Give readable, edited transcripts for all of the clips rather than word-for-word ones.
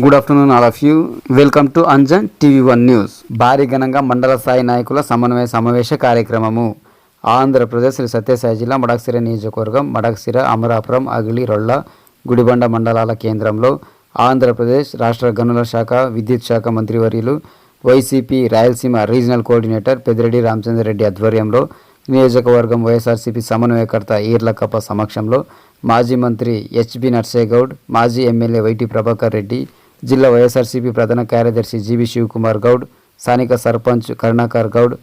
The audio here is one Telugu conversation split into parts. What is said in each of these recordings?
Good afternoon all of you. Welcome to Anjan TV one news. భారీ ఘనంగా మండల స్థాయి నాయకుల సమన్వయ సమావేశ కార్యక్రమము. ఆంధ్రప్రదేశ్ శ్రీ సత్యసాయి జిల్లా మడకశిర నియోజకవర్గం మడకశిర, అమరాపురం, అగిలి, రొళ్ళ, గుడిబండ మండలాల కేంద్రంలో ఆంధ్రప్రదేశ్ రాష్ట్ర గనుల శాఖ, విద్యుత్ శాఖ మంత్రివర్యులు, YCP Rayalaseema regional coordinator Peddireddy Ramachandra Reddy ఆధ్వర్యంలో, నియోజకవర్గం వైఎస్ఆర్సీపీ సమన్వయకర్త ఈర్లకప్ప సమక్షంలో మాజీ మంత్రి హెచ్బి నర్సేగౌడ్, మాజీ ఎమ్మెల్యే వైటి ప్రభాకర్ రెడ్డి, జిల్లా వైఎస్ఆర్సీపీ ప్రధాన కార్యదర్శి జీవి శివకుమార్ గౌడ్, స్థానిక సర్పంచ్ కరుణాకర్ గౌడ్,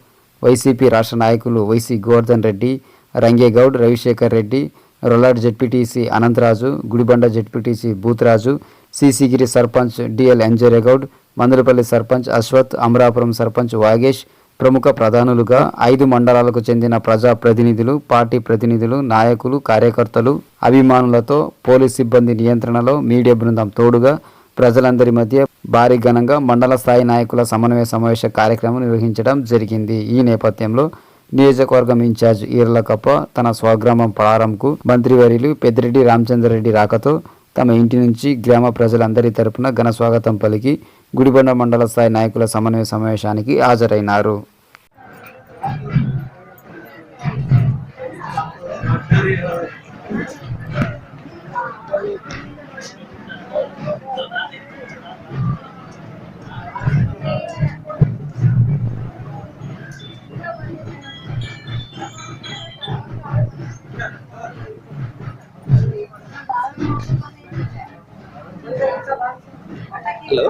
వైసీపీ రాష్ట్ర నాయకులు వైసీ గోవర్ధన్ రెడ్డి, రంగేగౌడ్, రవిశేఖర్ రెడ్డి, రొల్లాడ్ జెడ్పీటీసీ అనంతరాజు, గుడిబండ జెడ్పీటీసీ బూత్రాజు, సీసీగిరి సర్పంచ్ డిఎల్ ఎంజరేగౌడ్, మందులపల్లి సర్పంచ్ అశ్వత్, అమరాపురం సర్పంచ్ వాగేష్ ప్రముఖ ప్రధానులుగా 5 మండలాలకు చెందిన ప్రజా ప్రతినిధులు, పార్టీ ప్రతినిధులు, నాయకులు, కార్యకర్తలు, అభిమానులతో పోలీస్ సిబ్బంది నియంత్రణలో మీడియా బృందం తోడుగా ప్రజలందరి మధ్య భారీ ఘనంగా మండల స్థాయి నాయకుల సమన్వయ సమావేశ కార్యక్రమం నిర్వహించడం జరిగింది. ఈ నేపథ్యంలో నియోజకవర్గం ఇన్ఛార్జ్ ఈర్లకప్ప తన స్వగ్రామం పడారంకు మంత్రివర్యులు పెద్దిరెడ్డి రామచంద్రరెడ్డి రాకతో తమ ఇంటి నుంచి గ్రామ ప్రజలందరి తరపున ఘన స్వాగతం పలికి గుడిబండ మండల స్థాయి నాయకుల సమన్వయ సమావేశానికి హాజరైనారు. హలో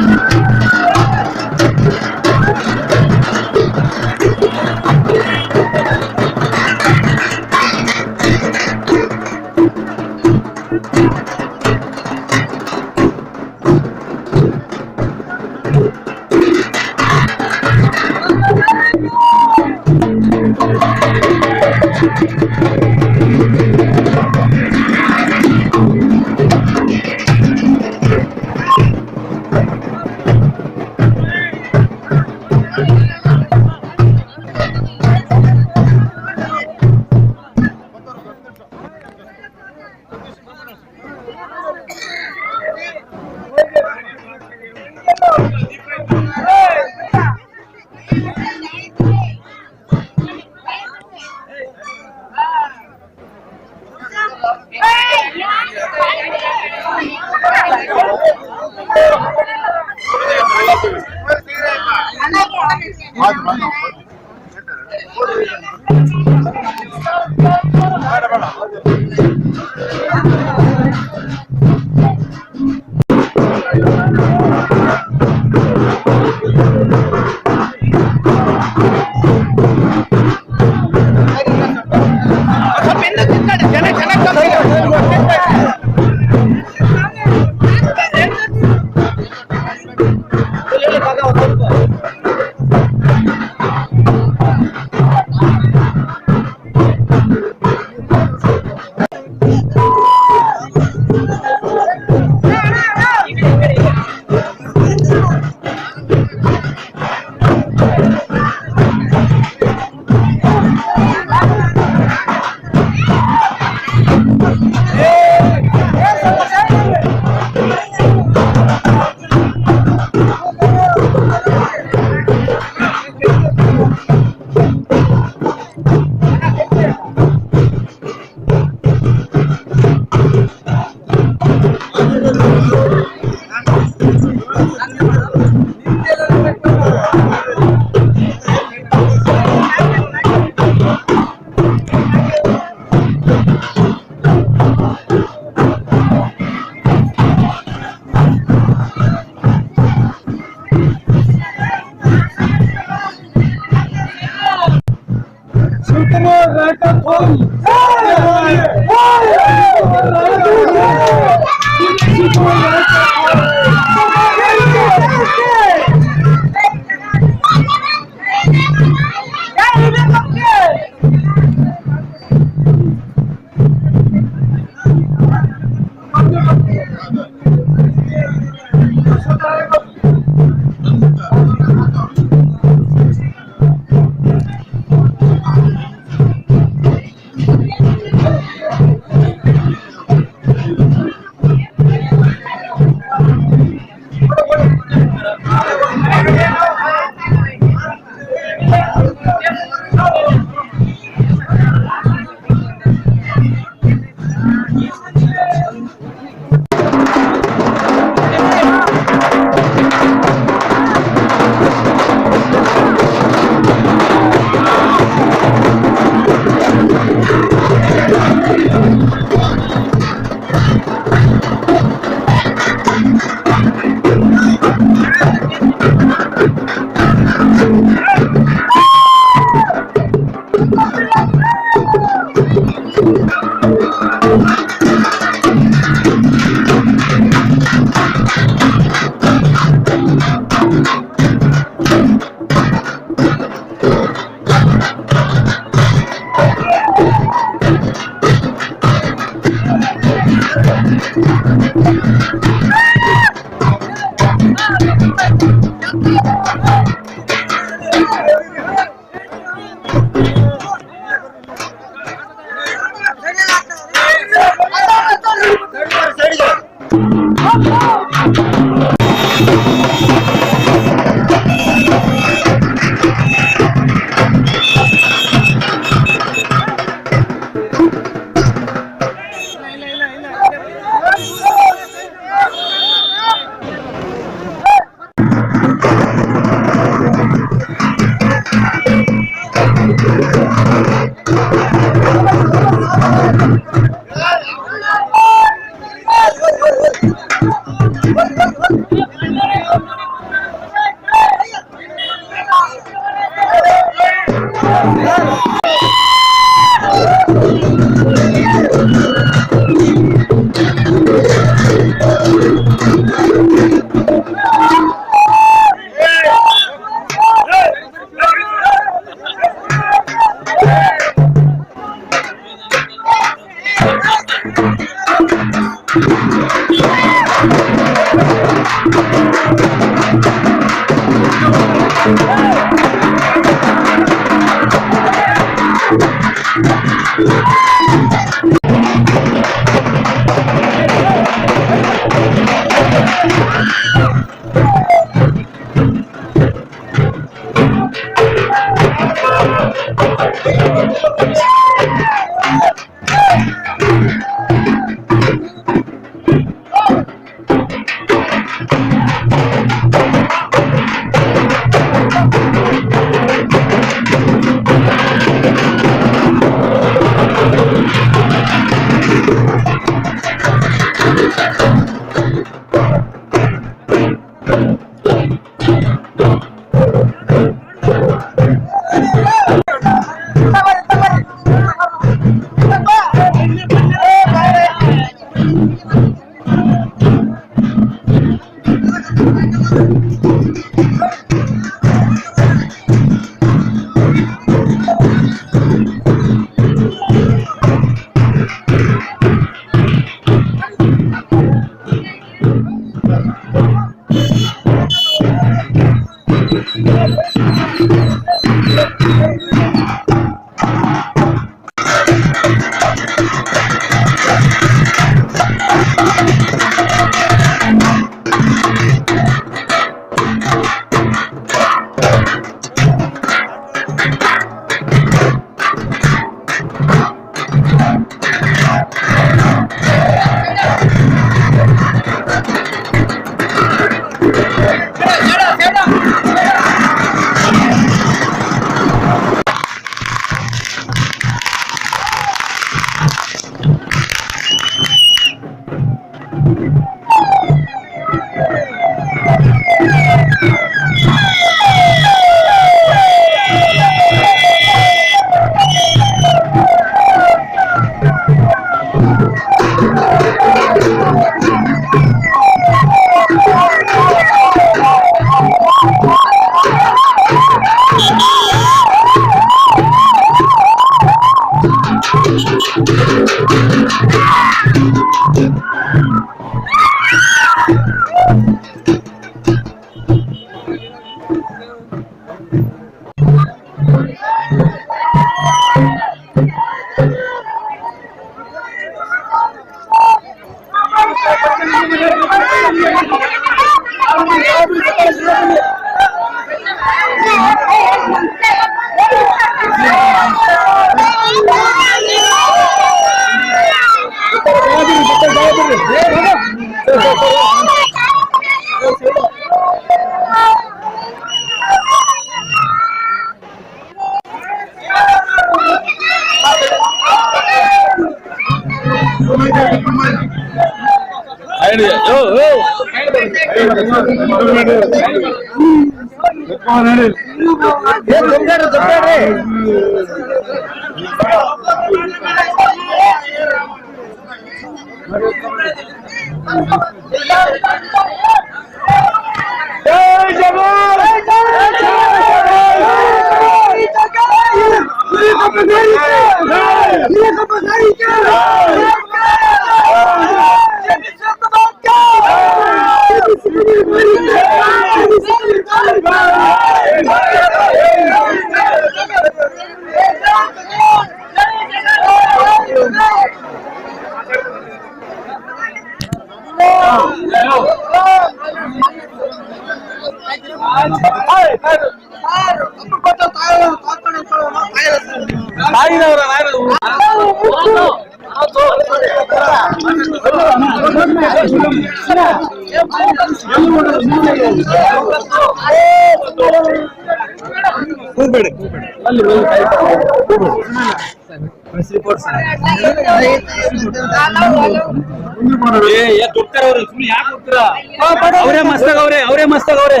ಅವರೇ ಮಸ್ತಾಗವ್ರೆ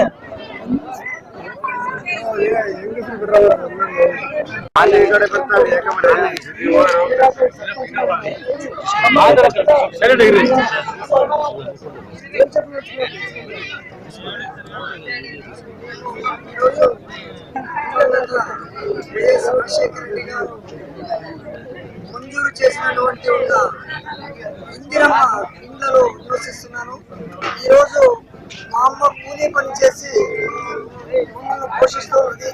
మంజూరు చేసినటువంటి ఒక ఇందిరమ్మ ఇళ్లలో నివసిస్తున్నాను. ఈరోజు మా అమ్మ కూలీ పని చేసి మమ్మల్ని పోషిస్తున్నది.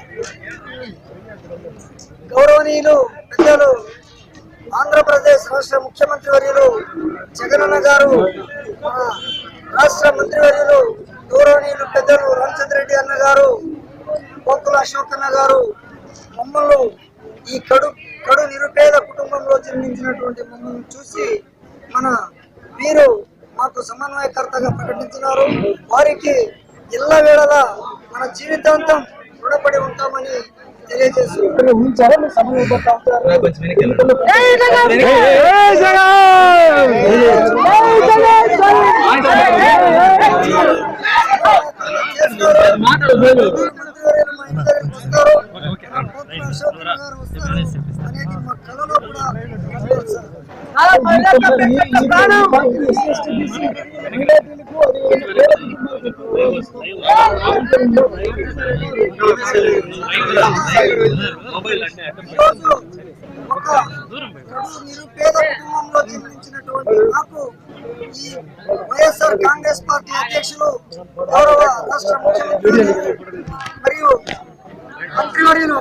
గౌరవనీయులు పెద్దలు ఆంధ్రప్రదేశ్ రాష్ట్ర ముఖ్యమంత్రి వర్యులు జగనన్న గారు, మన రాష్ట్ర మంత్రివర్యులు గౌరవనీయులు పెద్దలు రామచంద్ర రెడ్డి అన్న గారు, పోతుల అశోక్ అన్న గారు మమ్మల్ని ఈ కడు నిరుపేద కుటుంబంలో జన్మించినటువంటి మమ్మల్ని చూసి వీరు మాకు సమన్వయకర్తగా ప్రకటించినారు. వారికి ఎల్ల వేళలా మన జీవితాంతం రుణపడి ఉంటామని నిరుపేద కుటుంబంలో జన్మించినటువంటి నాకు ఈ వైఎస్ఆర్ కాంగ్రెస్ పార్టీ అధ్యక్షులు గౌరవ రాష్ట్ర ముఖ్యమంత్రి మరియు మంత్రివర్యులు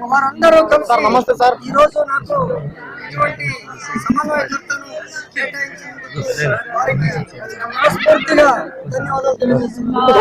వారందరూ కలిసి నమస్తే సార్ ఈ రోజు నాకు ఇటువంటి సమన్వయకర్తను కేటాయించినందుకు వారికి మనస్ఫూర్తిగా ధన్యవాదాలు తెలియజేస్తున్నాను.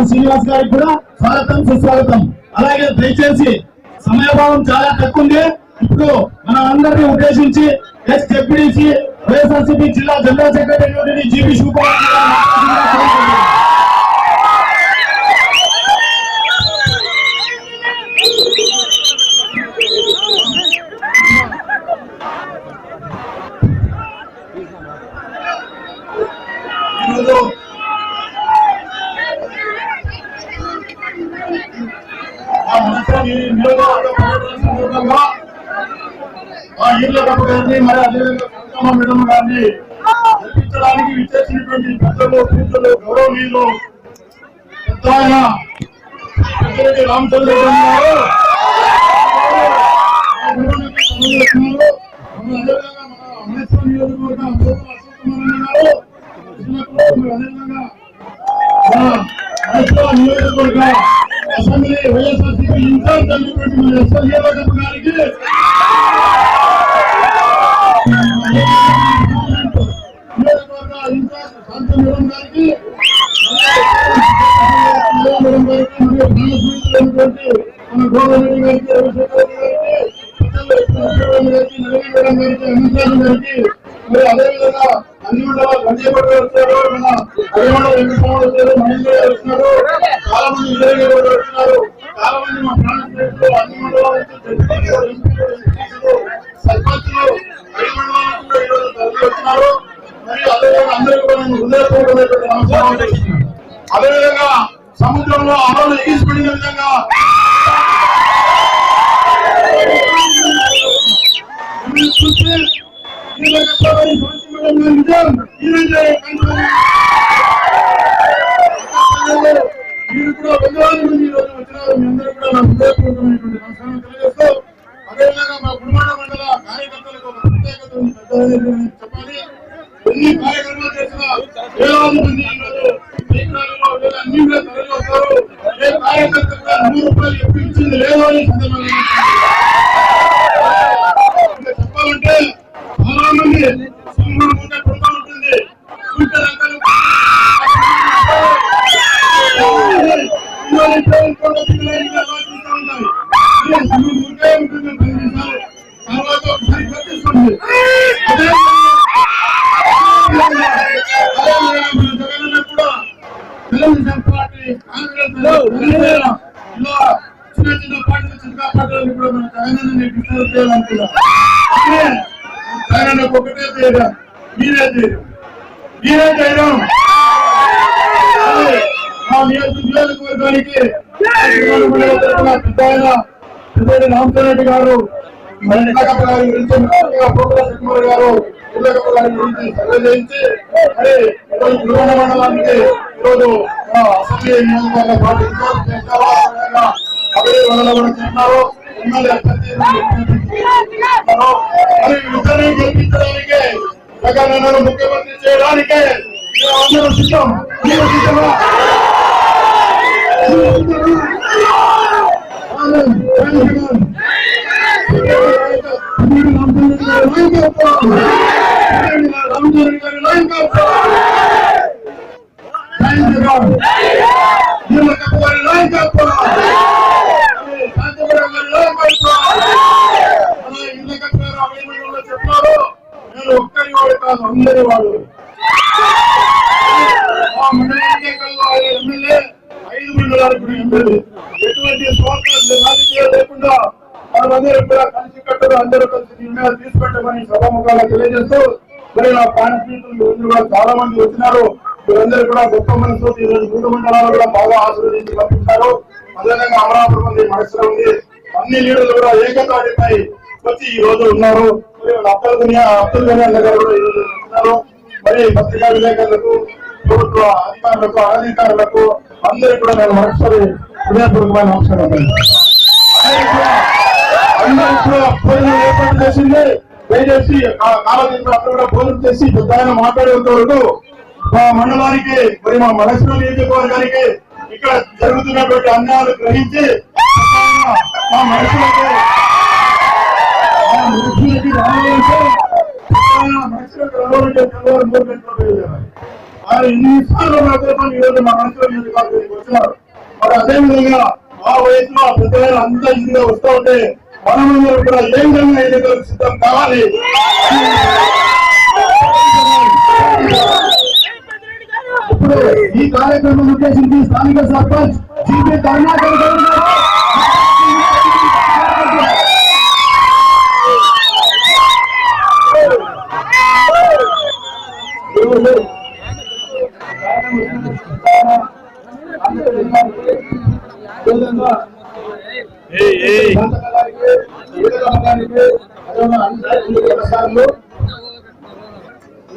శ్రీనివాస్ గారికి కూడా స్వాగతం సుస్వాగతం. అలాగే దయచేసి సమయభావం చాలా తక్కువ ఉంది. ఇప్పుడు మనం అందరినీ ఉద్దేశించి ఎస్ డిప్యూటీ వైఎస్ఆర్సీపీ జిల్లా జనరల్ సెక్రటరీ జీబీ శివకుమార్ మరి అదేవిధంగా మేడం గారిని గెలిపించడానికి విచ్చేసినటువంటి పెద్దలు పూజలు గౌరవనీయులు పెద్ద పెద్దరెడ్డి రామచంద్ర గారు నియోజకవర్గ అసెంబ్లీ వైఎస్ఆర్సీపీ ఇన్ఛార్జ్ అయినటువంటి మన ఎస్ఎల్ఏ గారికి నియోజకవర్గ ఇన్ఛార్జ్ శాంతి మేడం గారికి మేడం గారికి మరియు ప్రాణస్నేహితులైనటువంటి మన గోదావరి గారికి రవిశేఖర్ గారికి గారికి నవీన్ మేడం గారికి అమిత్ గారికి మరి అదేవిధంగా అన్ని మండలాలు గంజేపడి వచ్చారు, మన హరిమండల వెంకటరాముడు వచ్చారు, మహేంద్ర గారు వచ్చినారు, చాలా మంది విజయ్ గారు వచ్చినారు, చాలా మంది మా ప్రాణ స్నేహితులు అన్ని మండలాల నుంచి సర్పంచులు అన్ని మండలాల నుంచి ఈరోజు తరలి వచ్చినారు. మరియు అదేవిధంగా అందరికీ కూడా నేను హృదయపూర్వకమైనటువంటి నమస్కారాలు చేస్తున్నాను. అదేవిధంగా సముద్రంలో అలలు ఎగిసిపడిన విధంగా చూస్తే మీరు కూడా వందలాది మంది ఈరోజు వచ్చినారు. మీ అందరూ కూడా నా హృదయపూర్వకమైనటువంటి నమస్కారం తెలియజేస్తూ, అదేవిధంగా మా గురుమాడ మండల కార్యకర్తలకు ఒక ప్రత్యేకత ఉంది చెప్పాలి. ఎన్ని కార్యక్రమాలు చేసినా వేలాది మంది ఈరోజు అన్ని కూడా తరలి వస్తారు. ఏ కార్యకర్త కూడా 100 రూపాయలు ఎప్పుడు ఇచ్చింది లేదు అని సందర్భంగా చెప్పాలంటే చాలా మంది సొమ్ముడు ముందే కుటుంబం ఉంటుంది. తర్వాత ఒకసారి కనిపిస్తుంది చిన్న చిన్న పాటలు చిన్న పాటలు కూడా మన జగనన్న డిస్టర్బ్ చేయాలనుకున్నా జగనన్నకు ఒకటే చేయడం మీరే చేయడం మా నియోజకవర్గానికి పెద్ద రామచంద్రెడ్డి గారు గారి గురించి గారు గారి గురించి సర్వే చేయించి మరి ఈరోజు గురువన మండలానికి ఈరోజు అసెంబ్లీ నియోజకవర్గ పార్టీ అభివృద్ధి కూడా చేస్తున్నారు ఎమ్మెల్యే మరి ఇద్దరిని గెలిపించడానికి జగనన్నను ముఖ్యమంత్రి చేయడానికే అందరూ సిద్ధం మీరు సిద్ధమా చెప్తారు నేను ఒక్కరి వాడు కాదు అందరి వాడు మండల ఎన్నికల్లో ఎమ్మెల్యే 5 మండలాలకు ఎమ్మెల్యే ఎటువంటి స్వార్థ రాజకీయాలు లేకుండా మనమందరూ కూడా కలిసి కట్టుగా అందరూ కలిసి నిర్ణయాలు తీసుకుంటామని సభాముఖంగా తెలియజేస్తూ మరి నా పార్టీ కూడా చాలా మంది వచ్చినారు వీరందరూ కూడా గొప్ప మనసు ఈ రోజు 3 మండలాలు కూడా బాగా ఆశీర్వదించి పంపించారు. అదేవిధంగా అమరావతి ఉంది మనసులో ఉంది అన్ని లీడర్లు కూడా ఏకతాటిపై వచ్చి ఈ రోజు ఉన్నారు. అబ్దుల్ గని అన్న గారు కూడా ఈ రోజు వచ్చినారు. మరి పత్రికా విలేకరులకు ప్రభుత్వ అధికారులకు అనధికారులకు అందరికీ కూడా నేను మరొకసారి హృదయపూర్వకమైన నమస్కారం. భోజనం ఏర్పాటు చేసింది దయచేసి ఆ కాలదీపం అందరూ కూడా భోజనం చేసి పెద్ద ఆయన మాట్లాడేంత వరకు మా మండలానికి మరి మా మనసులో నియోజకవర్గానికి ఇక్కడ జరుగుతున్నటువంటి అన్యాయాలు గ్రహించి మా మనసులకి ఎన్నిసార్లు ఈరోజు మా మనసులో నియోజకవర్గానికి వచ్చినారు. మరి అదేవిధంగా ఆ వయసులో పెద్ద అంతా ఇదిగా వస్తూ ఉంటే మనమందరూ కూడా ఏ విధంగా ఎన్నికలకు సిద్ధం కావాలి. ఇప్పుడు ఈ కార్యక్రమం ఉద్దేశించి స్థానిక సర్పంచ్ జీపీ కరుణాకర్ గారు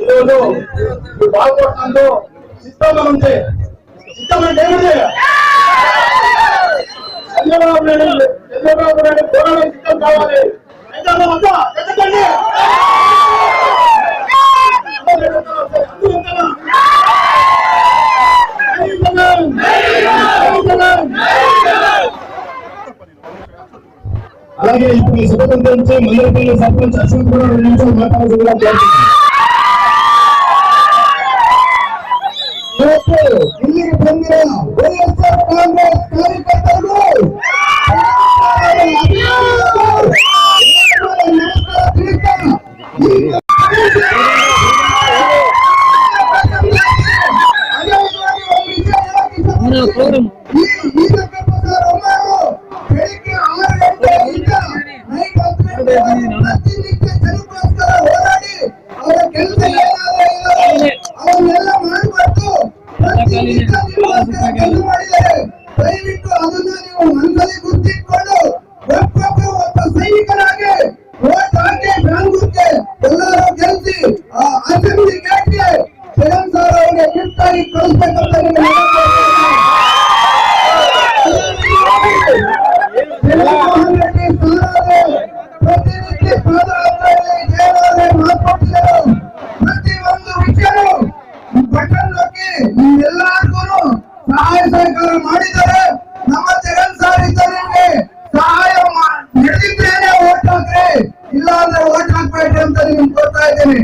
ఈరోజు బాగుపడుతుందో సిద్ధంగా ఉంటే సిద్ధమంటే ఏమిటి చంద్రబాబు నాయుడు పోరాటం సిద్ధం కావాలి. అలాగే ఇప్పుడు ఈ సభ నుంచి మందరపల్లి సర్పంచ్ అశోక్ కూడా 2 నిమిషాలు మాట్లాడాల్సిందిగా కోరుతున్నాను. ఇల్లుకి పొందిన వైఎస్ఆర్ కాంగ్రెస్ కార్యకర్తలు ದಯವಿಟ್ಟು ಅದನ್ನ ನೀವು ಮನಸ್ಸಲ್ಲಿ ಗುರುತಿಟ್ಕೊಂಡು ಒಬ್ಬೊಬ್ಬರು ಒಬ್ಬ ಸೈನಿಕರಾಗಿ ಓಟ್ ಹಾಕಿ ಬೆಂಗಳೂರಿಗೆ ಎಲ್ಲರೂ ಗೆಲ್ಸಿ ಆ ಅಸೆಂಬ್ಲಿ ಗೇಟ್ಗೆ ಜಗನ್ ಸರ್ ಅವರಿಗೆ ಗಿಫ್ಟ್ ಆಗಿ ಕಳಿಸ್ಬೇಕಂತ ಜಗನ್ಮೋಹನ್ ರೆಡ್ಡಿ ಸಾರಾರು ಪ್ರತಿನಿತ್ಯ ಪಾದಯಾತ್ರೆಯಲ್ಲಿ ದೇವಾಲಯ ಮಾರ್ಪಟ್ಟಿದ್ದರು. ಪ್ರತಿಯೊಂದು ವಿಷಯನೂ ಬಟನ್ ನೊಕ್ಕಿ ನಿಮ್ಮೆಲ್ಲರಿಗೂ ಸಹಾಯ ಸಹಕಾರ ಮಾಡಿದ್ದಾರೆ. ನಮ್ಮ ಜಗನ್ ಸಾರ್ ಇದ್ದವರಿಗೆ ಸಹಾಯ ನಡೆದಿದ್ದೇನೆ ಓಟ್ ಹಾಕ್ರಿ, ಇಲ್ಲ ಅಂದ್ರೆ ಓಟ್ ಹಾಕ್ಬೇಡ್ರಿ ಅಂತ ನಿಮ್ಗೆ ಕೊಡ್ತಾ ಇದ್ದೀನಿ.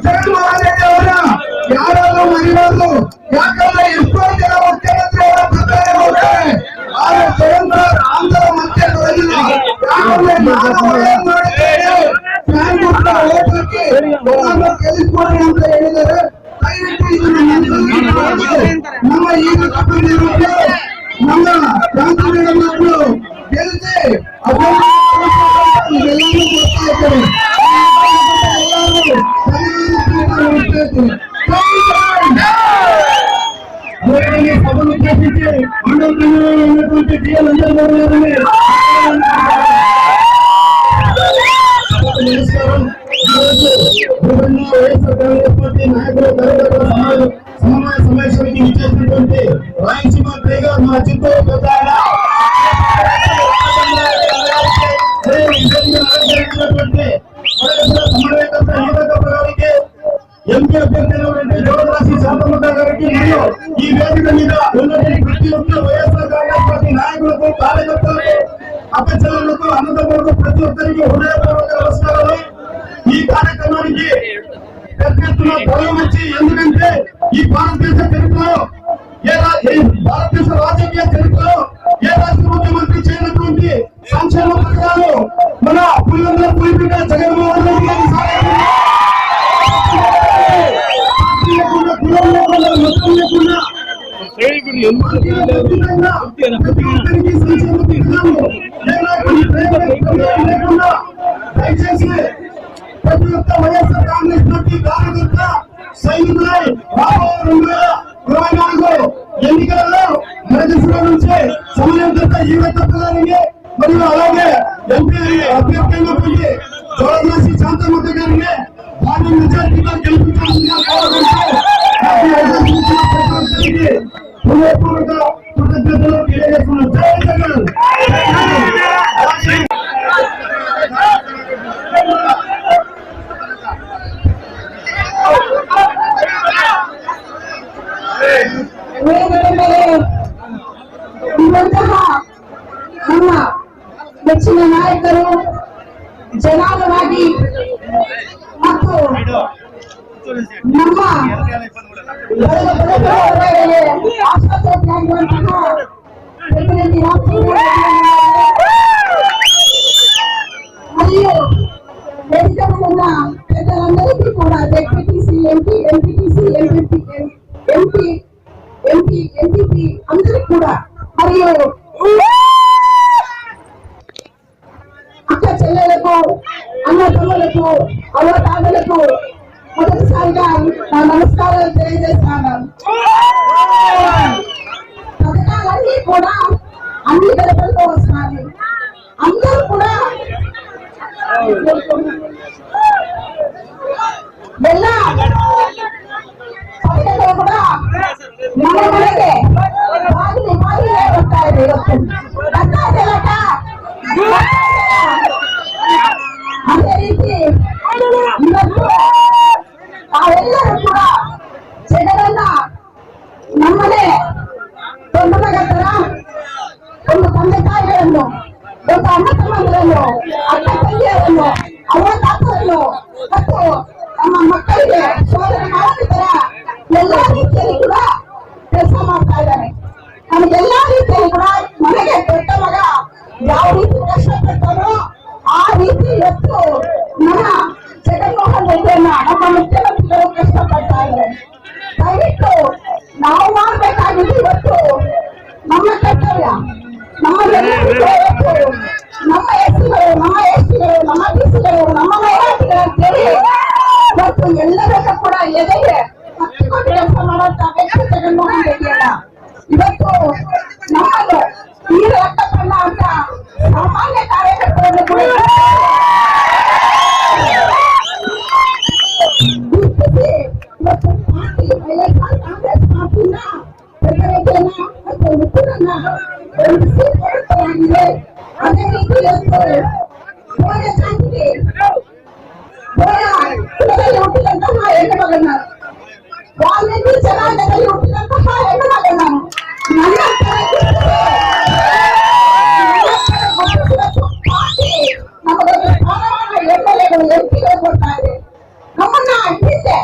ಜಗನ್ಮೋಹನ್ ರೆಡ್ಡಿ ಅವರ ಯಾರಾದ್ರೂ ಮರಿಬಾರ್ದು. ಯಾಕಂದ್ರೆ ಎಷ್ಟೊಂದು ಜನ ಮುಖ್ಯಮಂತ್ರಿ ಅವರ ಪ್ರಕಾರ ಹೋಗ್ತಾರೆ, ಆದ್ರೆ ಜಗನ್ ಸಾರ್ ಆಂಧ್ರ ಮತ್ತೆ ಬರಲಿಲ್ಲ. ಯಾಕಂದ್ರೆ ನಾನು ಒಳ್ಳೆಯ ಮಾಡಿದ್ದೇನೆ, ಫ್ಯಾನ್ ಗುರುತ ಓಟ್ ಹಾಕಿ ಗೆಲ್ಲಿಸ್ಕೊಡಿ ಅಂತ ಹೇಳಿದ್ದಾರೆ. ದಯವಿಟ್ಟು ಇದನ್ನು ನಮ್ಮ ಈಗ ಕಪಿಲ್ ನಮ್ಮ ಕ್ರಾಂತಿ ಮೇಡಮ್ ಅವರು ಗೆಲ್ಲಿಸಿ ಸಭೆಯುದ್ದೇಶಿಸಿ ಮಂಡಲದಲ್ಲಿರುವಂತಹ ಡಿಎಲ್ ನಮಸ್ಕಾರ. ವಿಭಿನ್ನ ವಯಸ್ಸು ಕಾಂಗ್ರೆಸ್ ಪಾರ್ಟಿ ನಾಯಕರು ಕಾರ್ಯಕರ್ತರ ಸಮನ್ವಯ ಸಮಾವೇಶಕ್ಕೆ ವಿಚ್ಛೇದಿಸಿದಂತೆ ರಾಯಚೂರು ಬೇಗ ನಮ್ಮ ಚಿತ್ತೂರು ಪ್ರಧಾನ ಸಮನ್ವಯಕರ್ತ ಏಕಕ ಪ್ರಕಾರಕ್ಕೆ ಎಂಪಿ ಅಭ್ಯರ್ಥಿಯವರಿಗೆ ಜೋಡರಾಶಿ ಶಾಂತಮತ గారికి మరియు ఈ వేదిక మీద ఉన్నటువంటి ప్రతిಯೊಬ್ಬ వైఎస్ఆర్ కాంగ్రెస్ పార్టీ నాయకులకు కార్యకర్తలకు అక్కచెల్లెలకు అన్నదమ్ములకు ప్రతి ఒక్కరికి హృదయపూర్వక నమస్కారాలు. ఈ కార్యక్రమానికి పెద్ద ఎత్తున తరలివచ్చి, ఎందుకంటే ఈ భారతదేశ చరిత్రలో భారతదేశ రాజకీయ చరిత్రలో ఏ రాష్ట్ర ముఖ్యమంత్రి చేయనటువంటి సంక్షేమ పథకాలు మన పులివెందుల పులిబిడ్డ జగన్మోహన్ రెడ్డి గారి సాయంతో దయచేసి ప్రతి ఒక్క వైఎస్ఆర్ కాంగ్రెస్ పార్టీ కార్యకర్త సైనికులై 2024 ఎన్నికలలో మరదశలో నుంచి సమన్వయకర్త ఈవెంకప్ప గారికి మరియు అలాగే ఎంపీ అభ్యర్థిగా పోయి జోడరాశి శాంతమూర్తి గారిని భారీ మెజార్టీగా గెలిపించాల్సిందిగా హృదయపూర్వక కృతజ్ఞతలు తెలియజేస్తున్నాం. జై జగన్. ನಮ್ಮ ನೆಚ್ಚಿನ ನಾಯಕರು, ಜನಾಲವಾದಿ ಮತ್ತು ನಮ್ಮ ಆಸ್ಪತ್ರೆಯಾಗಿರುವಂತಹ ಪ್ರತಿನಿಧಿ మరియు ವೇದಿಕೆಯನ್ನ పెద్దలందరికీ కూడా జెడ్పీటీసీ, ఎంపీ, ఎంపీటీసీ, ఎంపీపీ అందరికి కూడా మరియు అక్క చెల్లెలకు, అన్న తమ్ములకు, అవ్వతాతలకు మొదటిసారిగా నా నమస్కారాలు తెలియజేస్తాను. పథకాలన్నీ కూడా అన్ని గడపలతో వస్తున్నాయి. అందరూ కూడా ಎಲ್ಲ ಪದಕಗಳು ಕೂಡ ಮನೆ ಮನೆಗೆ ಬಾಗಿಲಿಗೆ ಬರ್ತಾ ಇದೆ. ಇವತ್ತು ಅದೇ ರೀತಿ ಇವತ್ತು ನಾವೆಲ್ಲರೂ ಕೂಡ ಜನರನ್ನ ನಮ್ಮನೆ ದೊಡ್ಡ ಮಗ ತರ ಒಂದು ತಂದೆ ತಾಯಿಗಳನ್ನು, ಒಂದು ಅಣ್ಣ ತಮ್ಮಂದಿರನ್ನು, ಅಕ್ಕ ತಂಗಿಯರನ್ನು, ಅವ್ವ ತಾತರನ್ನು ಮತ್ತು ನಮ್ಮ ಮಕ್ಕಳಿಗೆ ಸೋದರ ಮಾವನ ತರ ಎಲ್ಲಾ ರೀತಿಯಲ್ಲಿ ಕೂಡ ಕೆಲಸ ಮಾಡ್ತಾ ಇದ್ದಾರೆ. ನಮಗೆಲ್ಲಾ ರೀತಿಯಲ್ಲಿ ಕೂಡ ಮನೆಗೆ ದೊಡ್ಡ ಮಗ ಯಾವ ರೀತಿ ಕಷ್ಟಪಡ್ತಾರೋ ಆ ರೀತಿ ಇವತ್ತು ನಮ್ಮ ಜಗನ್ಮೋಹನ್ ರೆಡ್ಡಿಯನ್ನ ನಮ್ಮ ಮುಖ್ಯಮಂತ್ರಿಗಳು ಕಷ್ಟಪಡ್ತಾ ಇದ್ದಾರೆ. ದಯವಿಟ್ಟು ನಾವು ಮಾಡ್ಬೇಕಾಗಿದ್ದು ಇವತ್ತು ನಮ್ಮ ಕರ್ತವ್ಯ, ನಮ್ಮ ನಮ್ಮ ಎಸ್ಸಿಗಳು, ನಮ್ಮ ಎಸ್ಟಿಗಳು, ನಮ್ಮ ಬಿಸಿಗಳು, ನಮ್ಮ ಮೈನಾರಿಟಿಗಳು ಅಂತೇಳಿ ಇವತ್ತು ಎಲ್ಲರನ್ನೂ ಕೂಡ ಎದೆಗೆ ಹತ್ತಿಕೊಂಡು ಕೆಲಸ ಮಾಡುವಂತ ವ್ಯಕ್ತಿ ಜಗನ್ಮೋಹನ್ ರೆಡ್ಡಿ ಅಲ್ಲ. ಇವತ್ತು ನಮ್ಮನ್ನು ಈ ರಕ್ತಪಣ್ಣ ಅಂತ ಸಾಮಾನ್ಯ ಕಾರ್ಯಕರ್ತರನ್ನು ಗುರುತಿಸಿ ಇವತ್ತು ಪಾರ್ಟಿ ವೈಎಸ್ಆರ್ ಕಾಂಗ್ರೆಸ್ ಪಾರ್ಟಿನ ಪ್ರತಿನಿಧಿಯನ್ನ ಮತ್ತು ಮಿತ್ರರನ್ನ ಒಂದು ಸೀಟುಗಳಾಗಿದೆ. ಅದೇ ರೀತಿ ಇವತ್ತು ಬೋಯ ಜಾತಿಗೆ ಬೋಯ ಕುಲದಲ್ಲಿ ಹುಟ್ಟಿದಂತಹ ಹೆಣ್ಣು ಮಗನ, ವಾಲ್ಮೀಕಿ ಜನಾಂಗದಲ್ಲಿ ಹುಟ್ಟಿದಂತಹ ಹೆಣ್ಣು ಮಗನ ನನ್ನ ಪಾರ್ಟಿ ನಮಗೊಂದು ಸ್ಥಾನಮಾನ ಎಮ್ಮೆಲ್ಎಗಳು, ಎಂಪಿಗಳು ಕೊಡ್ತಾ ಇದೆ. ನಮ್ಮನ್ನ ಹಿಂದೆ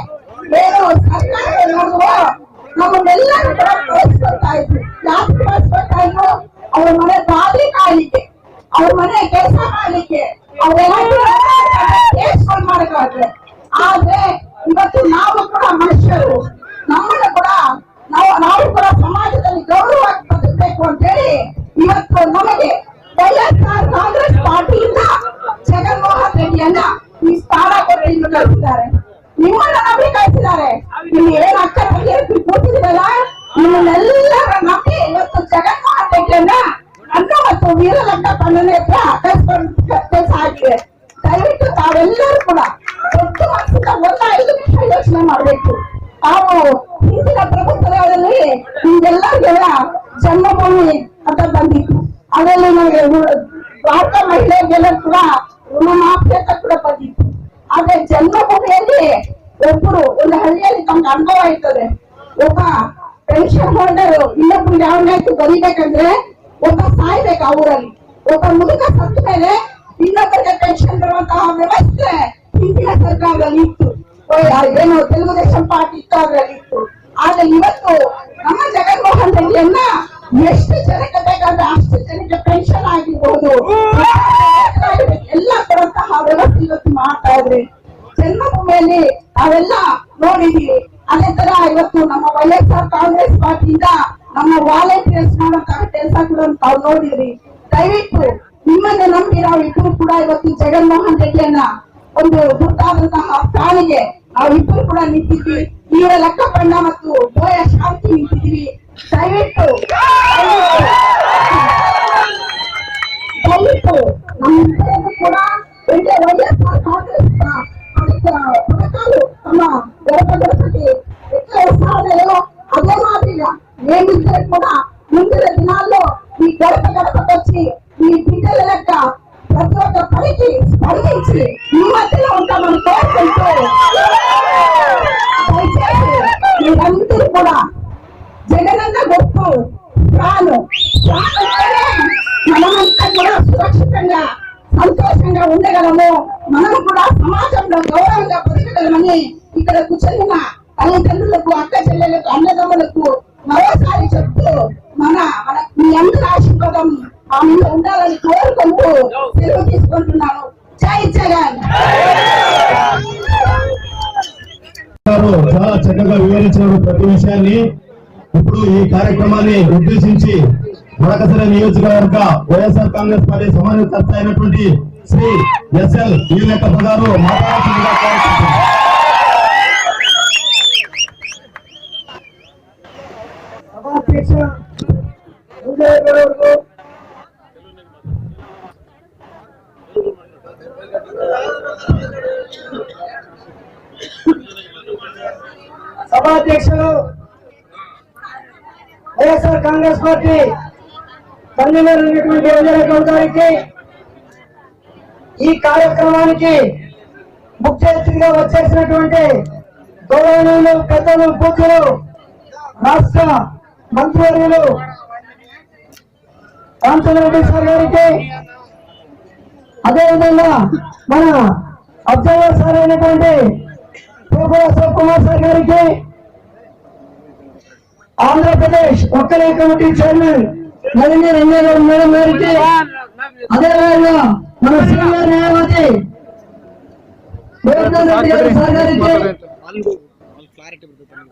ಏನು ಸರ್ಕಾರ ನೋಡುವ ನಮ್ಮನ್ನೆಲ್ಲರೂ ಕೂಡ ಕಳಿಸ್ಕೊಳ್ತಾ ಇದ್ರು. ಯಾಕೆ ಕಳಿಸ್ಕೊಳ್ತಾ ಇದ್ರು? ಅವ್ರ ಮನೆ ಬಾಗಿ ಕಾಯಲಿಕ್ಕೆ, ಅವ್ರ ಮನೆ ಕೆಲಸ ಮಾಡ್ಲಿಕ್ಕೆ, ಕೇಸ್ಗಳು ಮಾಡಕ್ಕಾದ್ರೆ. ಆದ್ರೆ ಇವತ್ತು ನಾವು ಕೂಡ ಮನುಷ್ಯರು, ನಮ್ಮನ್ನು ಕೂಡ ನಾವು ಕೂಡ ಸಮಾಜದಲ್ಲಿ ಗೌರವ ಬದುಕಬೇಕು ಅಂತ ಹೇಳಿ ನನ್ನನ್ನು ಹತ್ರ ಕೆಲಸ ಆಗಿದೆ. ದಯವಿಟ್ಟು ತಾವೆಲ್ಲರೂ ಕೂಡ ದೊಡ್ಡ ಮನಸ್ಸಿಂದ 1-5 ನಿಮಿಷ ಯೋಚನೆ ಮಾಡಬೇಕು. ನಾವು ಹಿಂದಿನ ಪ್ರಭುತ್ವದಲ್ಲಿ ನಿಮ್ಗೆಲ್ಲರಿಗೆಲ್ಲ ಜನ್ಮಭೂಮಿ ಅಂತ ಬಂದಿತ್ತು. ಅದರಲ್ಲಿ ನಮಗೆ ಭಾರತ ಮಹಿಳೆಯರಿಗೆಲ್ಲ ಕೂಡ ಋಣಮಾಫಿ ಅಂತ ಕೂಡ ಬಂದಿತ್ತು. ಆದ್ರೆ ಜನ್ಮಭೂಮಿಯಲ್ಲಿ ಒಬ್ಬರು ಒಂದು ಹಳ್ಳಿಯಲ್ಲಿ ತಮ್ಗೆ ಅನುಭವ ಇರ್ತದೆ. ಒಬ್ಬ ಪೆನ್ಷನ್ ಹೋಲ್ಡರ್ ಇನ್ನೊಬ್ರು ಯಾವನ್ನಾಯ್ತು ಬರೀಬೇಕಂದ್ರೆ ಒಬ್ಬ ಸಾಯ್ಬೇಕು ಆ ಊರಲ್ಲಿ. ಒಬ್ಬ ಮುದುಕ ಸತ್ತ ಮೇಲೆ ಇನ್ನೊಬ್ಬರಿಗೆ ಪೆನ್ಷನ್ ಬರುವಂತಹ ವ್ಯವಸ್ಥೆ ಹಿಂದಿನ ಸರ್ಕಾರದಲ್ಲಿ ಇತ್ತು. ಏನು తెలుగుదేశం ಪಾರ್ಟಿ ಇತ್ತು, ಅದರಲ್ಲಿ ಇತ್ತು. ಆದ್ರೆ ಇವತ್ತು ನಮ್ಮ ಜಗನ್ಮೋಹನ್ ರೆಡ್ಡಿಯನ್ನ ಎಷ್ಟು ಜನಕ್ಕೆ ಬೇಕಾದ್ರೆ ಅಷ್ಟು ಜನಕ್ಕೆ ಪೆನ್ಷನ್ ಆಗಿರ್ಬೋದು ಎಲ್ಲ ಕೊಡುವಂತಹ ವ್ಯವಸ್ಥೆ ಇವತ್ತು ಮಾಡ್ತಾ ಇದ್ರಿ. ಜನ್ಮಭೂಮಿಯಲ್ಲಿ ನಾವೆಲ್ಲ ನೋಡಿದೀವಿ. ಅದೇ ತರ ಇವತ್ತು ನಮ್ಮ ವೈಎಸ್ಆರ್ ಕಾಂಗ್ರೆಸ್ ಪಾರ್ಟಿಯಿಂದ ನಮ್ಮ ವಾಲಂಟಿಯರ್ಸ್ ಮಾಡುವಂತಹ ಕೆಲಸ ಕೂಡ ತಾವು ನೋಡಿದ್ರಿ. ದಯವಿಟ್ಟು ನಿಮ್ಮನ್ನ ನಂಬಿ ನಾವಿಬ್ಬರು ಕೂಡ ಇವತ್ತು ಜಗನ್ಮೋಹನ್ ರೆಡ್ಡಿಯನ್ನ ಒಂದು ಗುರುತಾದಂತಹ ಪ್ರಾಣಿಗೆ ನಾವಿಬ್ಬರು ಕೂಡ ನಿಂತಿದ್ವಿ. ಇವರ ಲೆಕ್ಕಪಣ್ಣ ಮತ್ತು ಬೋಯ ಶಾಂತಿ ನಿಂತಿದ್ವಿ. ದಯವಿಟ್ಟು ನಮ್ಮಿಬ್ಬರನ್ನು ಕೂಡ ವೈಎಸ್ಆರ್ ಕಾಂಗ್ರೆಸ್ ಪಡಕಾಲು ತಮ್ಮ ಗಡಪಕ್ಕೆ ಸಾಧನೆಯೋ ಅದೇ ಮಾದಿಲ್ಲ ಏನಿದ್ದರೆ ಕೂಡ ಮುಂದಿನ ದಿನಾల్లో ఈ గడపకు వచ్చి ఈ బిడ్డల లెక్క ప్రతి ఒక్క పనికి స్పందించి ఈ మధ్యలో ఉంటామని కోరుకుంటూ దయచేసి మీరందరూ కూడా జగనన్న గుర్తు ప్రాణం మనమంతా కూడా సురక్షితంగా సంతోషంగా ఉండగలము. మనం కూడా సమాజంలో గౌరవంగా బతకగలమని ఇక్కడ కూర్చొని తల్లిదండ్రులకు, అక్క చెల్లెలకు, అన్నదమ్ములకు మరోసారి చెప్తూ మీ అందరి ఆశీర్వాదం ఆ మీద ఉండాలని కోరుకుంటూ సెలవు తీసుకుంటున్నాను. జై జగన్. చాలా చక్కగా వివరించారు ప్రతి విషయాన్ని. ఇప్పుడు ఈ కార్యక్రమాన్ని ఉద్దేశించి మడకసిర నియోజకవర్గ వైఎస్ఆర్ కాంగ్రెస్ పార్టీ సమన్వయకర్త అయినటువంటి శ్రీ ఎస్ఎల్ ఈలెక్కప్ప గారు మాట్లాడాల్సిందిగా కోరుతున్నాను. సభాధ్యక్షులు వైఎస్ఆర్ కాంగ్రెస్ పార్టీ కన్వీనర్ అయినటువంటి అంజనగౌడ్ గారికి, ఈ కార్యక్రమానికి ముఖ్య అతిథిగా వచ్చేసినటువంటి గౌరవనీయులు పెద్దలు పూజలు రాష్ట్ర మంత్రివర్యులు రామచంద్రరెడ్డి సార్ గారికి, అదేవిధంగా మన అబ్జర్వర్ సార్ అయినటువంటి పోగుల అశోక్ కుమార్ సార్ గారికి, ఆంధ్రప్రదేశ్ ఒక్కలే committee chairman Nalini Rangegowd madam గారికి, అదేవిధంగా మన సీనియర్ న్యాయవాది గోవర్ధన్ రెడ్డి గారి సార్ గారికి,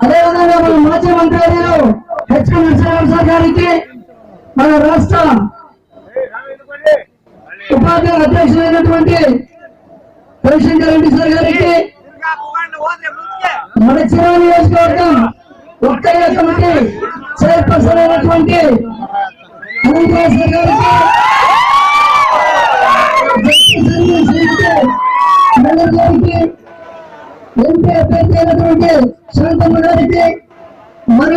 అదేవిధంగా మన మాజీ మంత్రివర్యులు హెచ్పి నరసింహారావు సార్ గారికి, మన రాష్ట్ర ఉపాధ్యాయ అధ్యక్షులైనటువంటి రవిశంకర్ రెడ్డి సార్ గారికి, మన చిరా నియోజకవర్గం ఒక్కయ్య కమిటీ చైర్పర్సన్ అయినటువంటి అనంతరావు సార్ గారికి, నగర్ గారికి, ఎంపీ అభ్యర్థి అయినటువంటి శాంతమ్మ గారికి, మన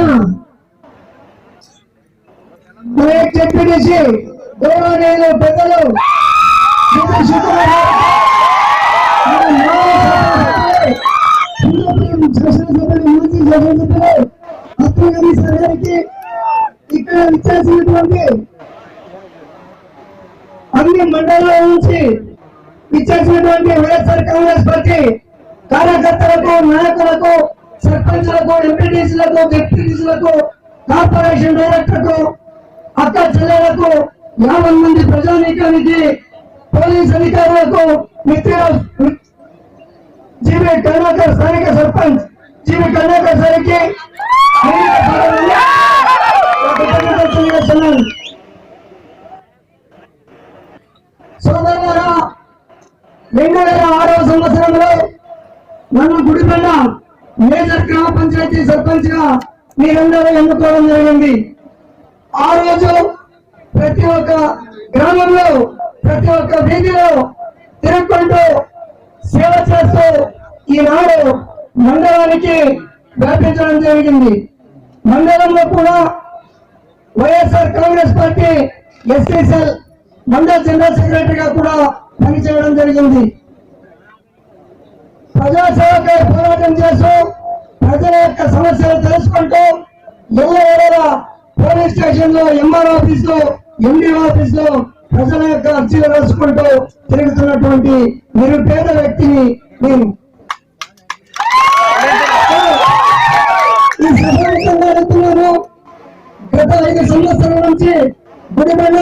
చెప్పేసి గౌరవనీయులు పెద్దలు గారికి, ఇక్కడ ఇచ్చేసినటువంటి అన్ని మండలాల నుంచి ఇచ్చేసినటువంటి వైఎస్ఆర్ కాంగ్రెస్ పార్టీ కార్యకర్తలకు, నాయకులకు, సర్పంచులకు, ఎంపీటీసీలకు, డిప్యూటీసీలకు, కార్పొరేషన్ డైరెక్టర్లకు, అక్క చెల్లెలకు, 50 మంది ప్రజానీకానికి, పోలీస్ అధికారులకు, జీవి కర్ణాకర్ స్థానిక సర్పంచ్ జీవి కర్ణాకర్ సారికి సోదరులారా, 2006వ సంవత్సరంలో నన్ను గుడిపండ మేజర్ గ్రామ పంచాయతీ సర్పంచ్ గా మీరందరూ ఎన్నుకోవడం జరిగింది. ఆ రోజు ప్రతి ఒక్క గ్రామంలో ప్రతి ఒక్క వీధిలో తిరుగుకుంటూ సేవ చేస్తూ ఈనాడు మండలానికి వ్యాపించడం జరిగింది. మండలంలో కూడా వైఎస్ఆర్ కాంగ్రెస్ పార్టీ ఎస్టీసెల్ మండల జనరల్ సెక్రటరీగా కూడా పనిచేయడం జరిగింది. ప్రజాసేవకై పోరాటం చేస్తూ ప్రజల యొక్క సమస్యలు తెలుసుకుంటూ ఎల్లవేళలా పోలీస్ స్టేషన్ లో, ఎంఆర్ ఆఫీస్ లో, ఎండి ఆఫీస్ లో ప్రజల యొక్క అర్జీలు రాసుకుంటూ తిరుగుతున్నటువంటి నిరుపేద వ్యక్తిని నేను. ఈ సభాముఖంగా అడుగుతున్నాను, గత 5 సంవత్సరాల నుంచి గుడిబండ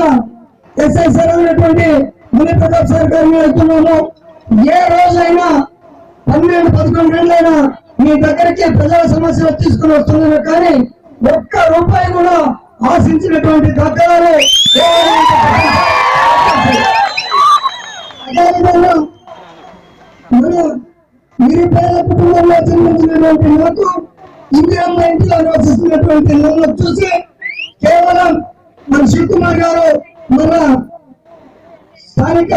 ఎస్ఐ సార్ అనేటువంటి ముని ప్రతాప్ సార్ గారిని అడుగుతున్నాము. ఏ రోజైనా 12-11 ఏళ్ళైనా మీ దగ్గరికి ప్రజల సమస్యలు తీసుకుని వస్తున్నాను, కానీ ఒక్క రూపాయి కూడా ఆశించినటువంటి దాఖలాలు. అదేవిధంగా మన నిరుపేద కుటుంబంలో జన్మించినటువంటి నాకు ఇందిరమ్మ ఇంటిలో నివసిస్తున్నటువంటి నన్ను చూసి కేవలం మన శివకుమార్ గారు, మన స్థానిక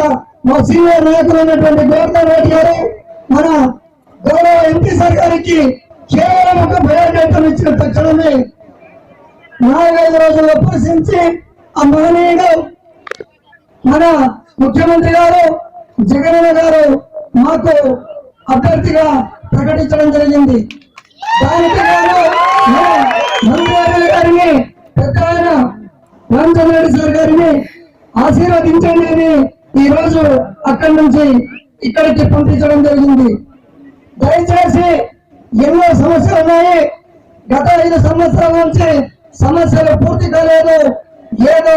మా సీనియర్ నాయకులు అయినటువంటి గోవర్ధన్ రెడ్డి గారు, మన గౌరవ ఎంపీ సార్ గారికి కేవలం ఒక బయోడేటాను ఇచ్చిన తక్షణమే 4-5 రోజుల్లో పరిశీలించి ఆ మహనీయుడు మన ముఖ్యమంత్రి గారు జగనన్న గారు మాకు అభ్యర్థిగా ప్రకటించడం జరిగింది. దానికి గాను మంత్రి గారిని, పెద్ద ఆయన రామచంద్రరెడ్డి సార్ గారిని ఆశీర్వదించండి అని ఈ రోజు అక్కడి నుంచి ఇక్కడికి పంపించడం జరిగింది. దయచేసి ఎన్నో సమస్యలు ఉన్నాయి. గత 5 సంవత్సరాల నుంచి సమస్యలు పూర్తి కాలేదు. ఏదో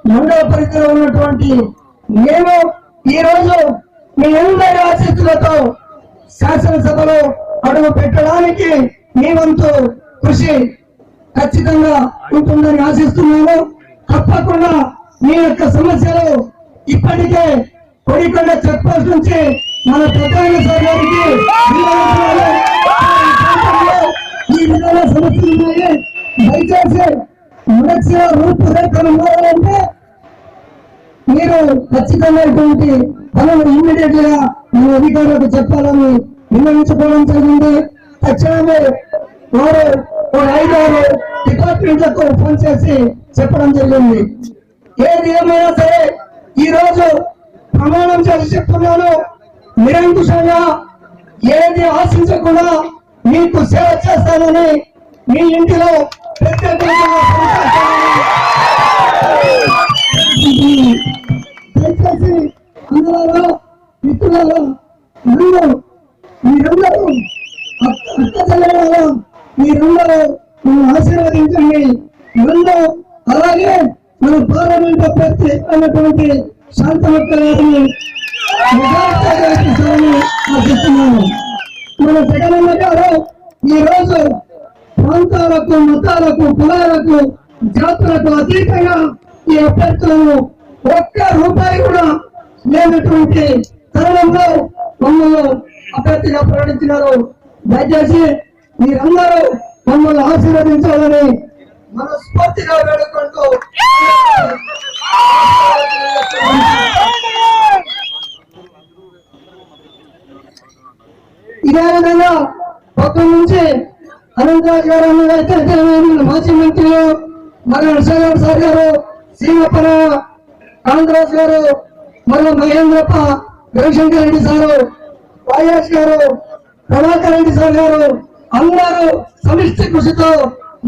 మండల పరిధిలో ఉన్నటువంటి మేము ఈ రోజు మీ అందరి ఆశీస్సులతో శాసనసభలో అడుగు పెట్టడానికి మీ వంతు కృషి ఖచ్చితంగా ఉంటుందని ఆశిస్తున్నాను. తప్పకుండా మీ యొక్క సమస్యలు ఇప్పటికే కొడికొండ చెక్ పోస్ట్ నుంచి మన ప్రధాని సార్ గారికి ఈ విధంగా సమస్యలు ఉన్నాయి. దయచేసి మొదటి రూపురేఖలు మారాలంటే మీరు ఖచ్చితంగా ఇటువంటి పనులు ఇమ్మీడియట్ గా మీ అధికారులకు చెప్పాలని నిర్ణయించుకోవడం జరిగింది. తక్షణమే వారు 5-6 డిపార్ట్మెంట్లకు ఫోన్ చేసి చెప్పడం జరిగింది. ఏది ఏమైనా సరే ఈ రోజు ప్రమాణం చేసి చెప్తున్నాను, నిరంకుశంగా ఏది ఆశించకుండా మీకు సేవ చేస్తానని, మీ ఇంటిలో ప్రత్యేకంగా దయచేసి అందరూ మిత్రులలో మీరందరూ అక్క చెల్లెలలో మీరందరూ మనం ఆశీర్వదించండి. అందరూ అలాగే మన పార్లమెంట్ అభ్యర్థి అయినటువంటి శాంతమక్క గారిని ఆశిస్తున్నాను. మన జగనన్న గారు ఈ రోజు ప్రాంతాలకు, మతాలకు, కులాలకు, జాతులకు అతీతంగా ఈ అభ్యర్థులను ఒక్క రూపాయి కూడా లేనటువంటి తరుణంలో మమ్మల్ని అభ్యర్థిగా ప్రకటించినారు. దయచేసి మీరందరూ మమ్మల్ని ఆశీర్వదించాలని మనస్ఫూర్తిగా వేడుకుంటూ ఇదే విధంగా పక్కన నుంచి అనంతరాజ్ గారు అయితే మాజీ మంత్రులు మన శేఖర్ సార్ గారు, శ్రీమప్పన కాంగ్రెస్ గారు, మన మహేంద్రప్ప, రవిశంకర్ రెడ్డి సారు, వైఎస్ గారు, ప్రభాకర్ రెడ్డి సార్ గారు అందరూ సమిష్టి కృషితో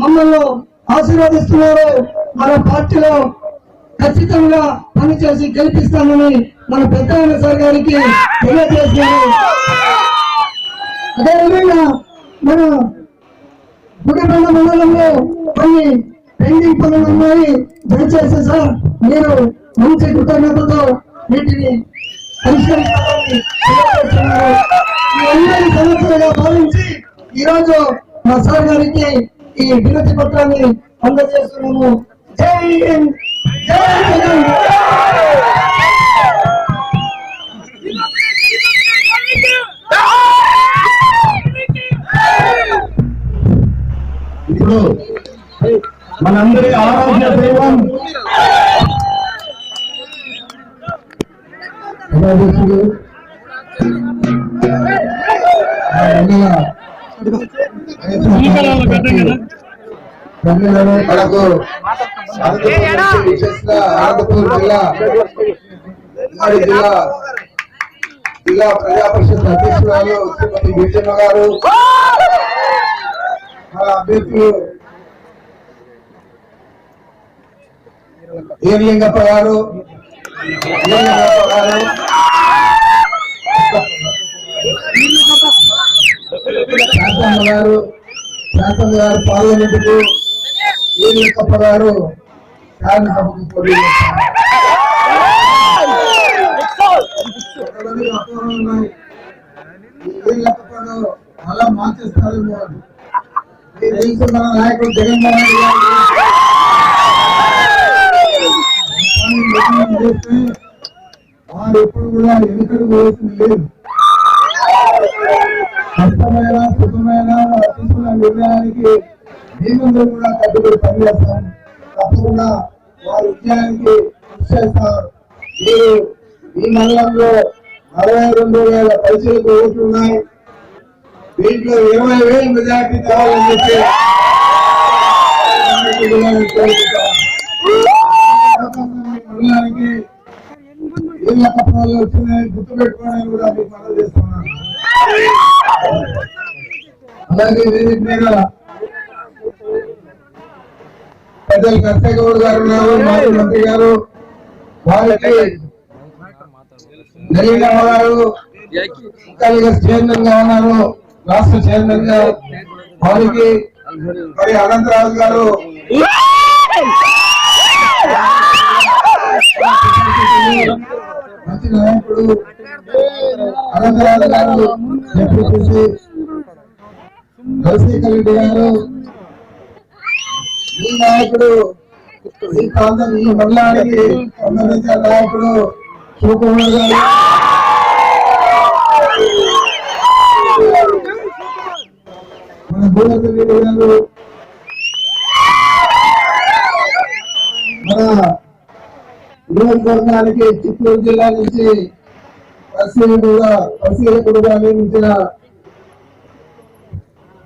మమ్మల్ని ఆశీర్వదిస్తున్నారు. మన పార్టీలో ఖచ్చితంగా పనిచేసి గెలిపిస్తామని మన పెద్ద సార్ గారికి తెలియజేశారు. అదేవిధంగా మన గుడిబండ మండలంలో కొన్ని పెండింగ్ పనులు ఉన్నాయి. దయచేసి సార్ మీరు మంచి కృతజ్ఞతతో వీటిని పరిష్కరిస్తారని తెలియజేస్తున్నారు. ఈ అందరి సమస్యలుగా భావించి ఈరోజు మా సార్ గారికి ఈ వినతి పత్రాన్ని అందజేస్తున్నాము. జై హింద్, జై జగన్. ఇప్పుడు మనందరి ఆరాధ్య దైవం అధ్యక్షుడు మనకు అనంతపురం జిల్లా ఉమ్మడి జిల్లా ప్రజా పరిషత్ అధ్యక్షురాలు శ్రీమతి గిరిజమ్మ గారు, మన అభ్యర్థులు ఏలింగప్ప గారు, శాంతమ్మ గారు పార్లమెంట్ కు, ఏలింగప్ప గారు శాసనసభకు పోటీ మళ్ళా మార్చేస్తారేమో తెలుసు. మన నాయకుడు జగన్మోహన్ రెడ్డి గారు వారు ఎప్పుడు కూడా ఎన్నికలు వేసింది లేదు. కష్టమైన సుఖమైన తీసుకున్న నిర్ణయానికి మేమందరూ కూడా కట్టుబడి పనిచేస్తాం. తప్పకుండా వారి విజయానికి కృషి చేస్తారు. మీరు ఈ మండలంలో 42,000 పైసలకు ఓట్లు ఉన్నాయి. దీంట్లో 20,000 మెజార్టీ కావాలని చెప్పి మండలానికి ఏ లెక్కలు వచ్చినాయి గుర్తు పెట్టుకోవడానికి కూడా మీకు మనం చేస్తున్నాను. అలాగే వేదిక మీద పెద్దలు కర్తగౌడ్ గారు ఉన్నారు, మాజీ మంత్రి గారు, వారికి నరేంద్ర గారు ఇంకా చైర్మన్ గా ఉన్నారు, రాష్ట్ర చైర్మన్ గా, వారికి మరి అనంతరాజు గారు మంచి నాయకుడు, అనంతరాజు గారు డిప్యూటీ రాజశేఖర్ రెడ్డి గారు, ఈ నాయకుడు ఈ ప్రాంతం ఈ మండలానికి సంబంధించిన నాయకుడు శివకుమార్ గారు, మన భూపతి రెడ్డి గారు, మన నియోజకవర్గానికి చిత్తూరు జిల్లా నుంచి పరిశీలకుడుగా నియమించిన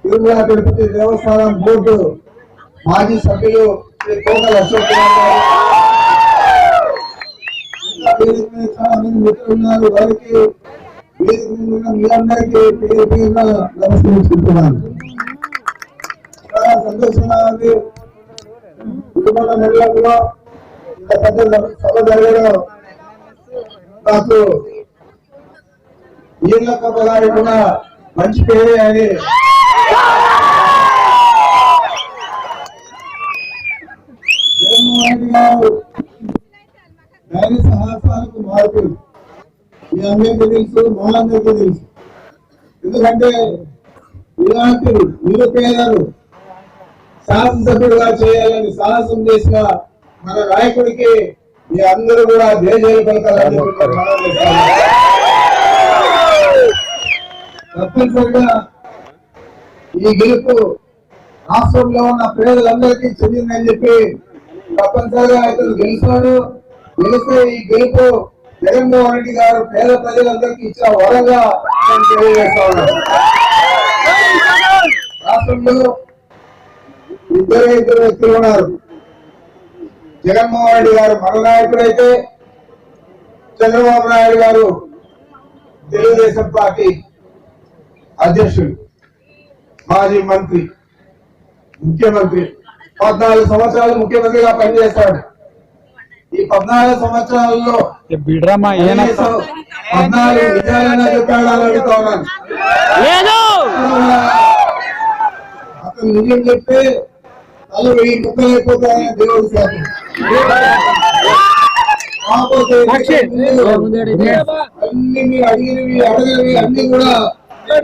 తిరుమల తిరుపతి దేవస్థానం బోర్డు మాజీ సభ్యులు శ్రీ కోకల అశోక్ కుమార్ గారు, చాలా మంది మిత్రులు ఉన్నారు. వారికి మీ అందరికీ పేరు పేరున నమస్కరించుకుంటున్నాను. చాలా సంతోషంగా ఉంది. తిరుమల మండలంలో ఇంత పెద్ద సభ జరగడం నాకు ఈళ్ళకప్ప గారి కూడా మంచి పేరే అని జగన్మోహన్ రెడ్డి గారు ధైర్య సాహసాలకు మార్పులు మీ అందరికీ తెలుసు, మా అందరికీ తెలుసు. ఎందుకంటే ఇలాంటి నిరుపేదలు శాసనసభ్యుడుగా చేయాలని సాహసం చేసిన మన నాయకుడికి మీ అందరూ కూడా జయజయలు పలకాలని తప్పనిసరిగా ఈ గెలుపు రాష్ట్రంలో ఉన్న పేదలందరికీ చెందిందని చెప్పి తప్పనిసరిగా ఇతను గెలిచాడు. గెలిస్తే ఈ గెలుపు జగన్మోహన్ రెడ్డి గారు పేద ప్రజలందరికీ ఇచ్చిన వరంగా నేను తెలియజేస్తా ఉన్నాను. రాష్ట్రంలో ఇద్దరు వ్యక్తులు ఉన్నారు. జగన్మోహన్ రెడ్డి గారు మన నాయకుడైతే, చంద్రబాబు నాయుడు గారు తెలుగుదేశం పార్టీ అధ్యక్షుడు, మాజీ మంత్రి, ముఖ్యమంత్రి. 14 సంవత్సరాలు ముఖ్యమంత్రిగా పనిచేశాడు. ఈ 14 సంవత్సరాల్లో 14 నిజాలైనా చెప్పాడని అడుగుతా ఉన్నాను. అతను నిజం చెప్తే తల 1000 ముక్కలు అయిపోతాయని దేవుడు శాతం. కాకపోతే అన్ని మీరు అడిగినవి అడగనివి అన్ని కూడా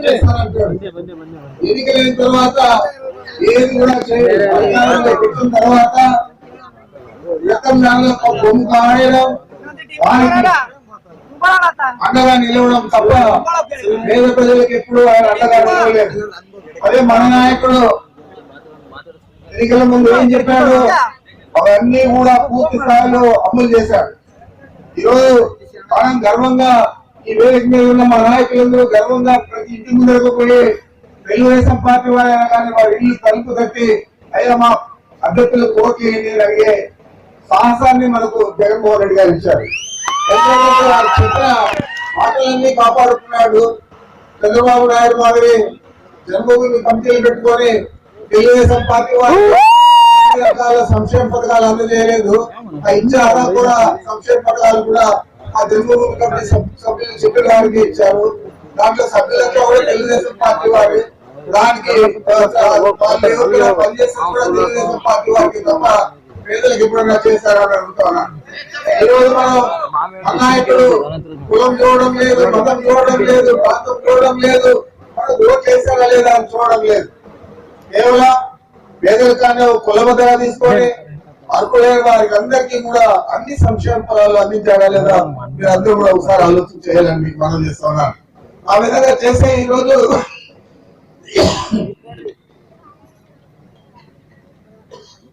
చేస్తానంటాడు. ఎన్నికలైన తర్వాత ఏది కూడా చేయడం, అధికారంలో పెట్టిన తర్వాత బొమ్మ కాయడం, వారికి అండగా నిలవడం తప్ప పేద ప్రజలకు ఎప్పుడు ఆయన అండగా నిలవలేదు. అదే మన నాయకుడు ఎన్నికల ముందు ఏం చెప్పాడు, అవన్నీ కూడా పూర్తి స్థాయిలో అమలు చేశాడు. ఈరోజు మనం గర్వంగా ఈ వేదిక మీద ఉన్న మా నాయకులందరూ గర్వంగా ప్రతి ఇంటి ముందరకు పోయి తెలుగుదేశం పార్టీ వారైనా కానీ వారి ఇల్లు తలుపు తట్టి అయ్యా మా అభ్యర్థులకు ఓట్లు వేయండి అని అడిగే సాహసాన్ని మనకు జగన్మోహన్ రెడ్డి గారు ఇచ్చారు. ఎందుకంటే వారు చెప్పిన మాటలన్నీ కాపాడుతున్నాడు. చంద్రబాబు నాయుడు మాదిరి జన్మభూమి కమిటీలు పెట్టుకొని తెలుగుదేశం పార్టీ వారు అన్ని రకాల సంక్షేమ పథకాలు అందజేయలేదు. ఆ ఇచ్చే అలా కూడా సంక్షేమ పథకాలు కూడా ఆ జన్మభూమి కమిటీ సభ్యులు చెప్పిన వారికి ఇచ్చారు. దాంట్లో సభ్యులతో కూడా తెలుగుదేశం పార్టీ వారు, దానికి పనిచేసిన కూడా తెలుగుదేశం పార్టీ వారికి తప్ప పేదలకు ఎప్పుడన్నా చేశారని అడుగుతున్నా. ఈ రోజు మనం అన్నాయకుడు కులం చూడడం లేదు, మతం చూడడం లేదు, ప్రాంతం చూడడం లేదు, మనం ఓటు చేశారా లేదా అని చూడడం లేదు. కేవలం పేదరికాన్ని కులబద్దగా తీసుకొని అర్హులైన వారికి అందరికీ కూడా అన్ని సంక్షేమ ఫలాలు అందించారా లేదా మీరు అందరూ కూడా ఒకసారి ఆలోచన చేయాలని మీకు మనం చేస్తున్నాను. ఆ విధంగా చేసే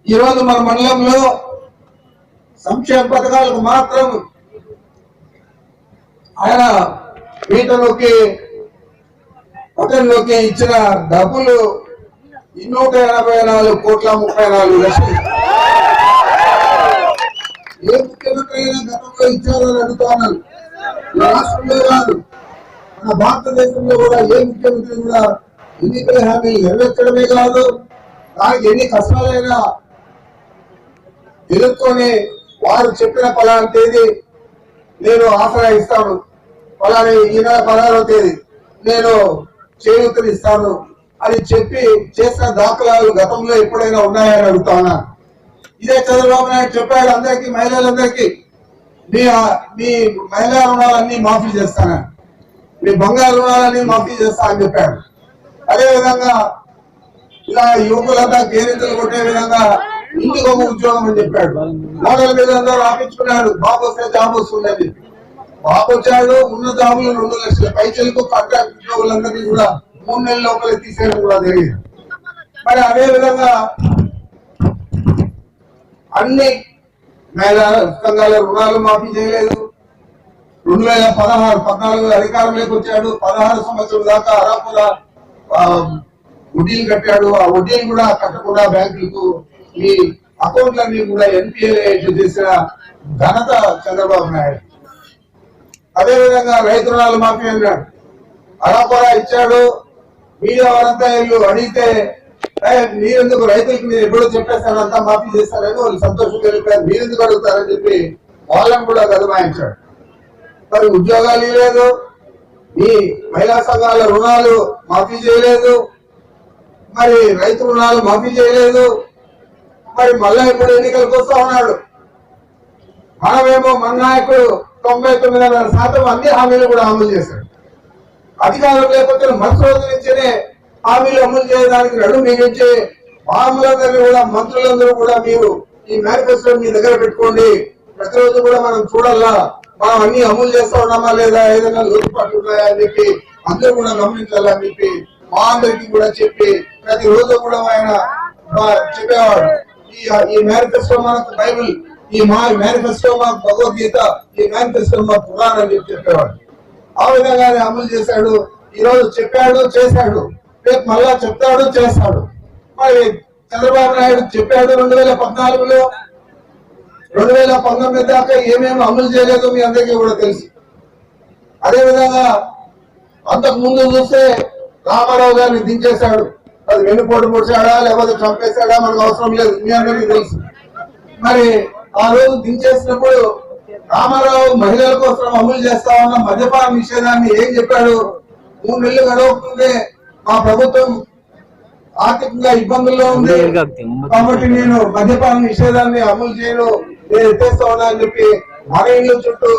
ఈ రోజు మన మండలంలో సంక్షేమ పథకాలకు మాత్రం ఆయన పీఠలోకి పట్టణంలోకి ఇచ్చిన డబ్బులు 184 కోట్ల 34 లక్షలు. ఏ ముఖ్యమంత్రి అయినా గతంలో ఇచ్చారని అడుగుతున్నారు. రాష్ట్రంలో కాదు, మన భారతదేశంలో కూడా ఏ ముఖ్యమంత్రి కూడా ఎన్నికల హామీలు నెరవేర్చడమే కాదు, దానికి ఎన్ని కష్టాలైనా ఎదుర్కొని వారు చెప్పిన ఫలానా తేదీ నేను ఆసరా ఇస్తాను, ఫలానా ఈ నెల 16వ తేదీ నేను చేయూతలు ఇస్తాను అని చెప్పి చేసిన దాఖలాలు గతంలో ఎప్పుడైనా ఉన్నాయని అడుగుతానా. ఇదే చంద్రబాబు నాయుడు చెప్పాడు అందరికీ, మహిళలందరికీ మీ మహిళా రుణాలన్నీ మాఫీ చేస్తానని, మీ బంగారు రుణాలన్నీ మాఫీ చేస్తా అని చెప్పాడు. అదేవిధంగా ఇలా యువకులంతా కేరింతలు కొట్టే విధంగా ఇంటికి ఒక ఉద్యోగం అని చెప్పాడు. మోడల్ మీద అందరూ ఆపించుకున్నాడు, బాబు వస్తే జాబ్ వస్తుందని చెప్పి. బాబు వచ్చాడు, ఉన్న జాబులు 2 లక్షల పైచలకు కాంట్రాక్ట్ ఉద్యోగులందరినీ కూడా 3 నెలల లోపలే తీసేయడం కూడా జరిగింది. మరి అదే విధంగా అన్ని మహిళా సంఘాల రుణాలు మాఫీ చేయలేదు. 2014 అధికారంలోకి వచ్చాడు. 16 సంవత్సరాల దాకా అరాపుర వడ్డీలు కట్టాడు. ఆ వడ్డీలు కూడా కట్టకుండా బ్యాంకులకు మీ అకౌంట్లన్నీ కూడా ఎన్పిఏ చేసిన ఘనత చంద్రబాబు నాయుడు. అదేవిధంగా రైతు రుణాలు మాఫీ అన్నాడు, అరాపుర ఇచ్చాడు. మీడియా వారంతా వీళ్ళు అడిగితే మీరెందుకు రైతులకు నేను ఎప్పుడో చెప్పేస్తాను అంతా మాఫీ చేస్తారని వాళ్ళు సంతోషం తెలిపారు, మీరెందుకు అడుగుతారని చెప్పి వాళ్ళని కూడా గదమాయించాడు. మరి ఉద్యోగాలు లేదు, మీ మహిళా సంఘాల రుణాలు మాఫీ చేయలేదు, మరి రైతు రుణాలు మాఫీ చేయలేదు. మరి మళ్ళా ఇప్పుడు ఎన్నికలకు వస్తా ఉన్నాడు. మనమేమో మన నాయకుడు 99% అన్ని హామీలు కూడా అమలు చేశాడు. అధికారం లేకపోతే మరుసటి రోజు నుంచేనే హామీలు అమలు చేయడానికి నడుము మిగించి మామూలందరినీ కూడా మంత్రులందరూ కూడా మీరు ఈ మేనిఫెస్టో మీ దగ్గర పెట్టుకోండి, ప్రతిరోజు కూడా మనం చూడాలా మనం అన్ని అమలు చేస్తా ఉన్నామా లేదా, ఏదైనా లోటుపాట్లు ఉన్నాయా అని చెప్పి అందరూ కూడా గమనించాలని చెప్పి మా అందరికి కూడా చెప్పి ప్రతిరోజు కూడా ఆయన చెప్పేవాడు. ఈ మేనిఫెస్టో మనకు బైబిల్, ఈ మేనిఫెస్టో మాకు భగవద్గీత, ఈ మేనిఫెస్టో మాకు పురాణం అని చెప్పి చెప్పేవాడు. ఆ విధంగానే అమలు చేశాడు. ఈ రోజు చెప్పాడు, చేశాడు, రేపు మళ్ళా చెప్తాడు, చేస్తాడు. మరి చంద్రబాబు నాయుడు చెప్పాడు 2014లో, 2019 దాకా ఏమేమి అమలు చేయలేదో మీ అందరికీ కూడా తెలుసు. అదేవిధంగా అంతకు ముందు చూస్తే రామారావు గారిని దించేశాడు. అది వెన్నుపోటు పొడిచాడా లేకపోతే చంపేశాడా మనకు అవసరం లేదు, మీ అందరికీ తెలుసు. మరి ఆ రోజు దించేసినప్పుడు రామారావు మహిళల కోసం అమలు చేస్తా ఉన్న మద్యపాన నిషేధాన్ని ఏం చెప్పాడు, 3 నెలలు గడవకుంటే మా ప్రభుత్వం ఆర్థికంగా ఇబ్బందుల్లో ఉంది కాబట్టి నేను మద్యపాన నిషేధాన్ని అమలు చేయను, నేను ఎత్తేస్తా ఉన్నా అని చెప్పి మన ఇల్లు చుట్టూ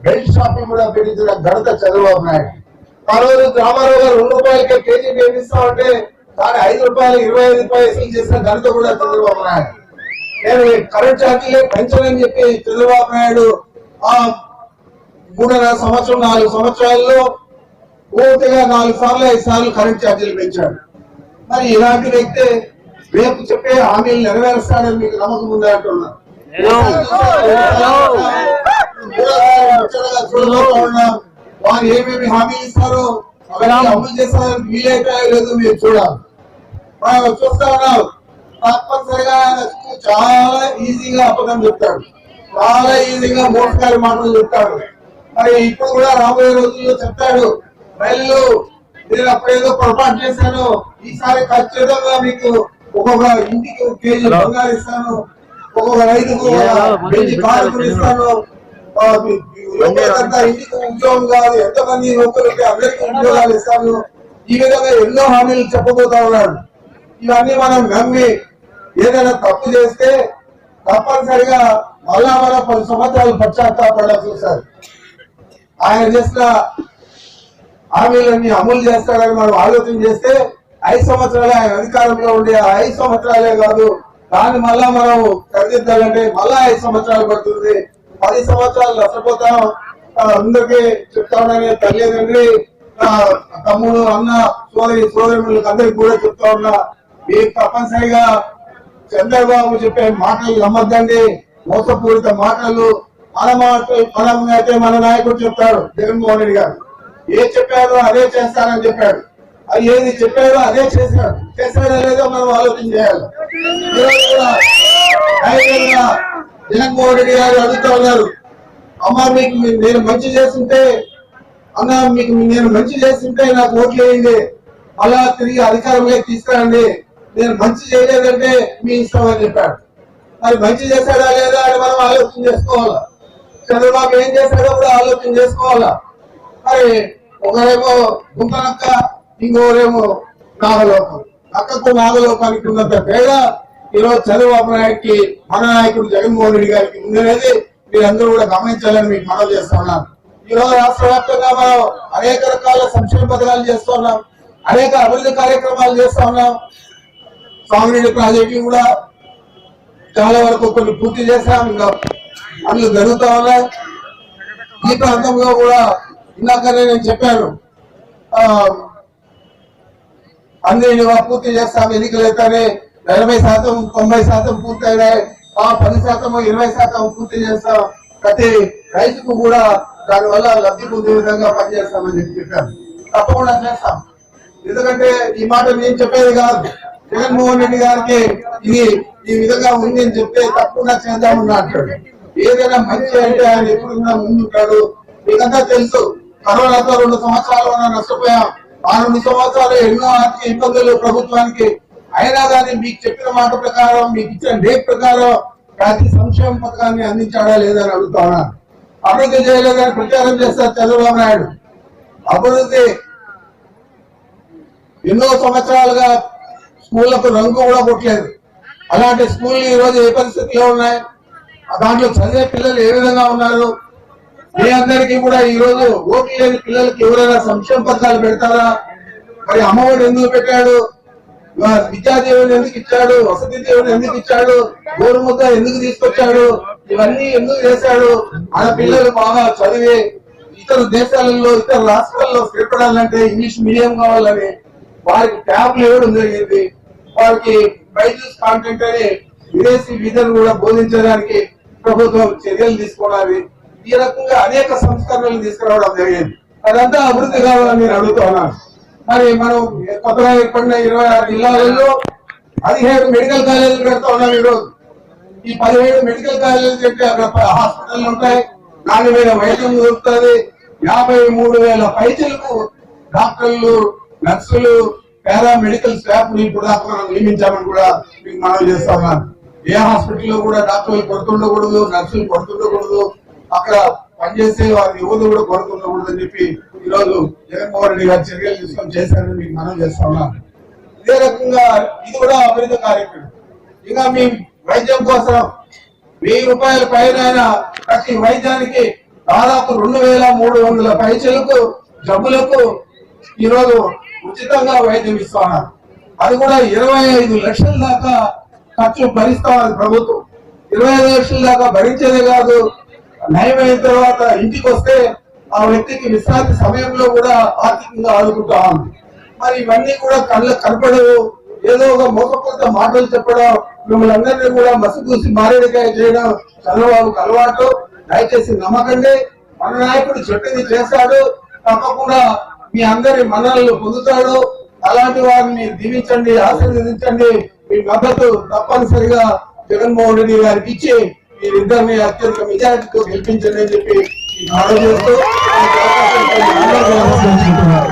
బెల్ట్ షాపులు కూడా పెట్టించిన ఘనత చంద్రబాబు నాయుడు. ఆ రోజు రామారావు గారు 2 రూపాయలకే కేజీ వేయిస్తామంటే దాని 5 రూపాయలు 25 పైసలు చేసిన ఘనత కూడా చంద్రబాబు నాయుడు. నేను కరెంట్ ఛార్జీలే పెంచనని చెప్పి చంద్రబాబు నాయుడు ఆ 3.5 సంవత్సరం 4 సంవత్సరాల్లో పూర్తిగా 4 సార్లు 5 సార్లు కరెంట్ ఛార్జీలు పెంచాడు. మరి ఇలాంటి వ్యక్తి రేపు చెప్పే హామీలు నెరవేరుస్తాడని మీకు నమ్మకం ఉందా అంటున్నా. ముచ్చటగా చూడబోతా ఉన్నాం. వారు ఏమేమి హామీలు ఇస్తారో అవన్నీ అమలు చేస్తారని వీలైతే లేదు మీరు చూడాలి. మనం చూస్తా ఉన్నాం, తప్పనిసరిగా చాలా ఈజీగా అబద్ధం చెప్తాడు, చాలా ఈజీగా మోసకారి మాటలు చెప్తాడు. మరి ఇప్పుడు కూడా రాబోయే రోజుల్లో చెప్తాడు, రైలు నేను అప్పుడేదో పొరపాటు చేశాను, ఈసారి ఖచ్చితంగా మీకు ఒక్కొక్క ఇంటికి ఒక కేజీ బంగారు ఇస్తాను, ఒక్కొక్క రైతుకు వెయ్యి కారు ఇస్తాను, యువకులంతా ఇంటికి ఉద్యోగం కాదు, ఎంతమంది యువకులకి అందరికీ ఉద్యోగాలు ఇస్తాను, ఈ విధంగా ఎన్నో హామీలు చెప్పబోతా ఉన్నాడు. ఇవన్నీ మనం నమ్మి ఏదైనా తప్పు చేస్తే తప్పనిసరిగా మళ్ళా మన 10 సంవత్సరాలు పశ్చాత్తాపడాల్సి వస్తారు. ఆయన చేసిన హామీలన్నీ అమలు చేస్తాడని మనం ఆలోచన చేస్తే 5 సంవత్సరాలే ఆయన అధికారంలో ఉండే 5 సంవత్సరాలే కాదు, దాన్ని మళ్ళా మనం సరిదిద్దాలంటే మళ్ళా 5 సంవత్సరాలు పడుతుంది. 10 సంవత్సరాలు నష్టపోతాం. అందరికీ చెప్తానని తల్లిదండ్రి, తమ్ముడు, అన్న, సోదరులకు అందరికి కూడా చెప్తా ఉన్నా, మీరు తప్పనిసరిగా చంద్రబాబు చెప్పే మాటలు నమ్మద్దండి, మోసపూరిత మాటలు. అయితే మన నాయకుడు చెప్తాడు, జగన్మోహన్ రెడ్డి గారు ఏది చెప్పారో అదే చేస్తానని చెప్పాడు. అది ఏది చెప్పారో అదే చేశాడు. చేశాడో లేదో మనం ఆలోచన చేయాలి. జగన్మోహన్ రెడ్డి గారు అడుగుతా ఉన్నారు, అమ్మ మీకు నేను మంచి చేస్తుంటే, అన్న మీకు నేను మంచి చేస్తుంటే నాకు ఓట్లు వేయండి, అలా తిరిగి అధికారంలోకి తీసుకురండి, నేను మంచి చేయలేదంటే మీ ఇష్టం అని చెప్పాడు. మరి మంచి చేశాడా లేదా అని మనం ఆలోచన చేసుకోవాలా. చంద్రబాబు ఏం చేశాడో కూడా ఆలోచన చేసుకోవాలా. మరి ఒకరేమో గుంటనక్క, ఇంకోరేమో నాగలోకం. అక్కకు నాగలోకానికి ఉన్నంత తేడా ఈరోజు చంద్రబాబు నాయుడికి మన నాయకుడు జగన్మోహన్ రెడ్డి గారికి ఉందనేది మీరందరూ కూడా గమనించాలని మీకు మనవి చేస్తా ఉన్నాను. ఈ రోజు రాష్ట్ర వ్యాప్తంగా మనం అనేక రకాల సంక్షేమ పథకాలు చేస్తూ ఉన్నాం, అనేక అభివృద్ధి కార్యక్రమాలు చేస్తా ఉన్నాం. సాగునీటి ప్రాజెక్టులు కూడా చాలా వరకు కొన్ని పూర్తి చేశాం, ఇంకా పనులు జరుగుతూ ఉన్నాయి. ఈ ప్రాంతంలో కూడా ఇందాకనే నేను చెప్పాను, అన్ని పూర్తి చేస్తాం. ఎన్నికలు అయితేనే 80%, 90% పూర్తయినాయి. 10%, 20% పూర్తి చేస్తాం. ప్రతి రైతుకు కూడా దానివల్ల లబ్ధి పొందే విధంగా పనిచేస్తామని చెప్పాను. తప్పకుండా చేస్తాం. ఎందుకంటే ఈ మాట నేను చెప్పేది కాదు, జగన్మోహన్ రెడ్డి గారికి ఇది ఈ విధంగా ఉంది అని చెప్తే తప్పకుండా చేద్దామని అంటాడు. ఏదైనా మంచి అంటే ఆయన ఎప్పుడున్నా ముందుంటాడు. మీకంతా తెలుసు, కరోనాతో 2 సంవత్సరాలు మనం నష్టపోయాం. ఆ 2 సంవత్సరాలు ఎన్నో ఆర్థిక ఇబ్బందులు ప్రభుత్వానికి. అయినా కానీ మీకు చెప్పిన మాట ప్రకారం, మీకు ఇచ్చిన డేట్ ప్రకారం ప్రతి సంక్షేమ పథకాన్ని అందించాడా లేదని అడుగుతా ఉన్నా. అభివృద్ధి చేయలేదని ప్రచారం చేస్తారు చంద్రబాబు నాయుడు. అభివృద్ధి ఎన్నో సంవత్సరాలుగా స్కూళ్లకు రంగు కూడా కొట్టలేదు. అలాంటి స్కూల్ ఈ రోజు ఏ పరిస్థితిలో ఉన్నాయి, దాంట్లో చదివే పిల్లలు ఏ విధంగా ఉన్నారు? మీ అందరికీ కూడా ఈ రోజు ఓట్లు లేని పిల్లలకి ఎవరైనా సంక్షేమ పథకాలు పెడతారా? మరి అమ్మఒడి ఎందుకు పెట్టాడు? విద్యాదేవుని ఎందుకు ఇచ్చాడు? వసతి దేవుని ఎందుకు ఇచ్చాడు? గోరుముద్ద ఎందుకు తీసుకొచ్చాడు? ఇవన్నీ ఎందుకు చేశాడు? మన పిల్లలు బాగా చదివి ఇతర దేశాలలో, ఇతర రాష్ట్రాల్లో స్థిరపడాలంటే ఇంగ్లీష్ మీడియం కావాలని వారికి ట్యాబ్లు ఇవ్వడం జరిగింది. వారికి బైజూస్ కాంటెంట్ అనే విదేశీ విద్యను కూడా బోధించడానికి ప్రభుత్వం చర్యలు తీసుకోవాలి. ఈ రకంగా అనేక సంస్కరణలు తీసుకురావడం జరిగింది. అదంతా అభివృద్ధి కావాలని నేను అడుగుతా ఉన్నాను. మరి మనం కొత్తగా ఏర్పడిన 26 జిల్లాలలో 17 మెడికల్ కాలేజీలు పెడతా ఉన్నాం. ఈరోజు ఈ 17 మెడికల్ కాలేజీలు అంటే అక్కడ హాస్పిటల్ ఉంటాయి, 4,000 వైద్యం దొరుకుతుంది, 53,000 పైచలకు డాక్టర్లు, నర్సులు, పారామెడికల్ స్టాఫ్ ఇప్పుడు దాకా మనం నియమించామని కూడా మీకు మనవి చేస్తా ఉన్నాను. ఏ హాస్పిటల్లో కూడా డాక్టర్లు కొడుతుండకూడదు, నర్సులు కొడుతుండకూడదు, అక్కడ పనిచేసే వారి యువత కూడా కొడుతుండకూడదు అని చెప్పి ఈ రోజు జగన్మోహన్ రెడ్డి గారు చర్యలు తీసుకొని చేశారని మీకు మనం చేస్తా ఉన్నాను. ఇదే రకంగా ఇది కూడా అభివృద్ధి కార్యక్రమం. ఇంకా మీ వైద్యం కోసం 1000 రూపాయల పైన ప్రతి వైద్యానికి దాదాపు 2,300 పైచలకు జబ్బులకు ఈరోజు ఉచితంగా వైద్యం ఇస్తున్నారు. అది కూడా 25 లక్షల దాకా ఖర్చు భరిస్తామని ప్రభుత్వం. 25 లక్షల దాకా భరించేదే కాదు, నయమైన తర్వాత ఇంటికి వస్తే ఆ వ్యక్తికి విశ్రాంతి సమయంలో కూడా ఆర్థికంగా ఆదుకుంటా ఉంది. మరి ఇవన్నీ కూడా కళ్ళకు కనపడవు. ఏదో ఒక మోసపూరిత మాటలు చెప్పడం, మిమ్మల్ని అందరినీ కూడా మసిపూసి మారేడికాయ చేయడం చంద్రబాబుకు అలవాటు. దయచేసి నమ్మకండి. మన నాయకుడు చెప్పింది చేస్తాడు, తప్పకుండా మీ అందరి మన్ననలు పొందుతాడు. అలాంటి వారిని దీవించండి, ఆశీర్వదించండి. మీ మద్దతు తప్పనిసరిగా జగన్మోహన్ రెడ్డి గారికి ఇచ్చి మీరిద్దరిని అత్యంత మెజారిటీతో గెలిపించండి అని చెప్పి మనవి చేస్తూ జగన్ వస్తున్నాడు.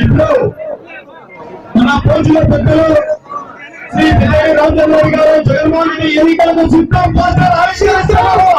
ఇప్పుడు మన పోజుల పెద్దలు శ్రీ విజయ రామచంద్ర గారు జగన్మోహన్ రెడ్డి ఎన్నికలకు సిద్ధం పోస్టర్ ఆవిష్కరిస్తున్నారు.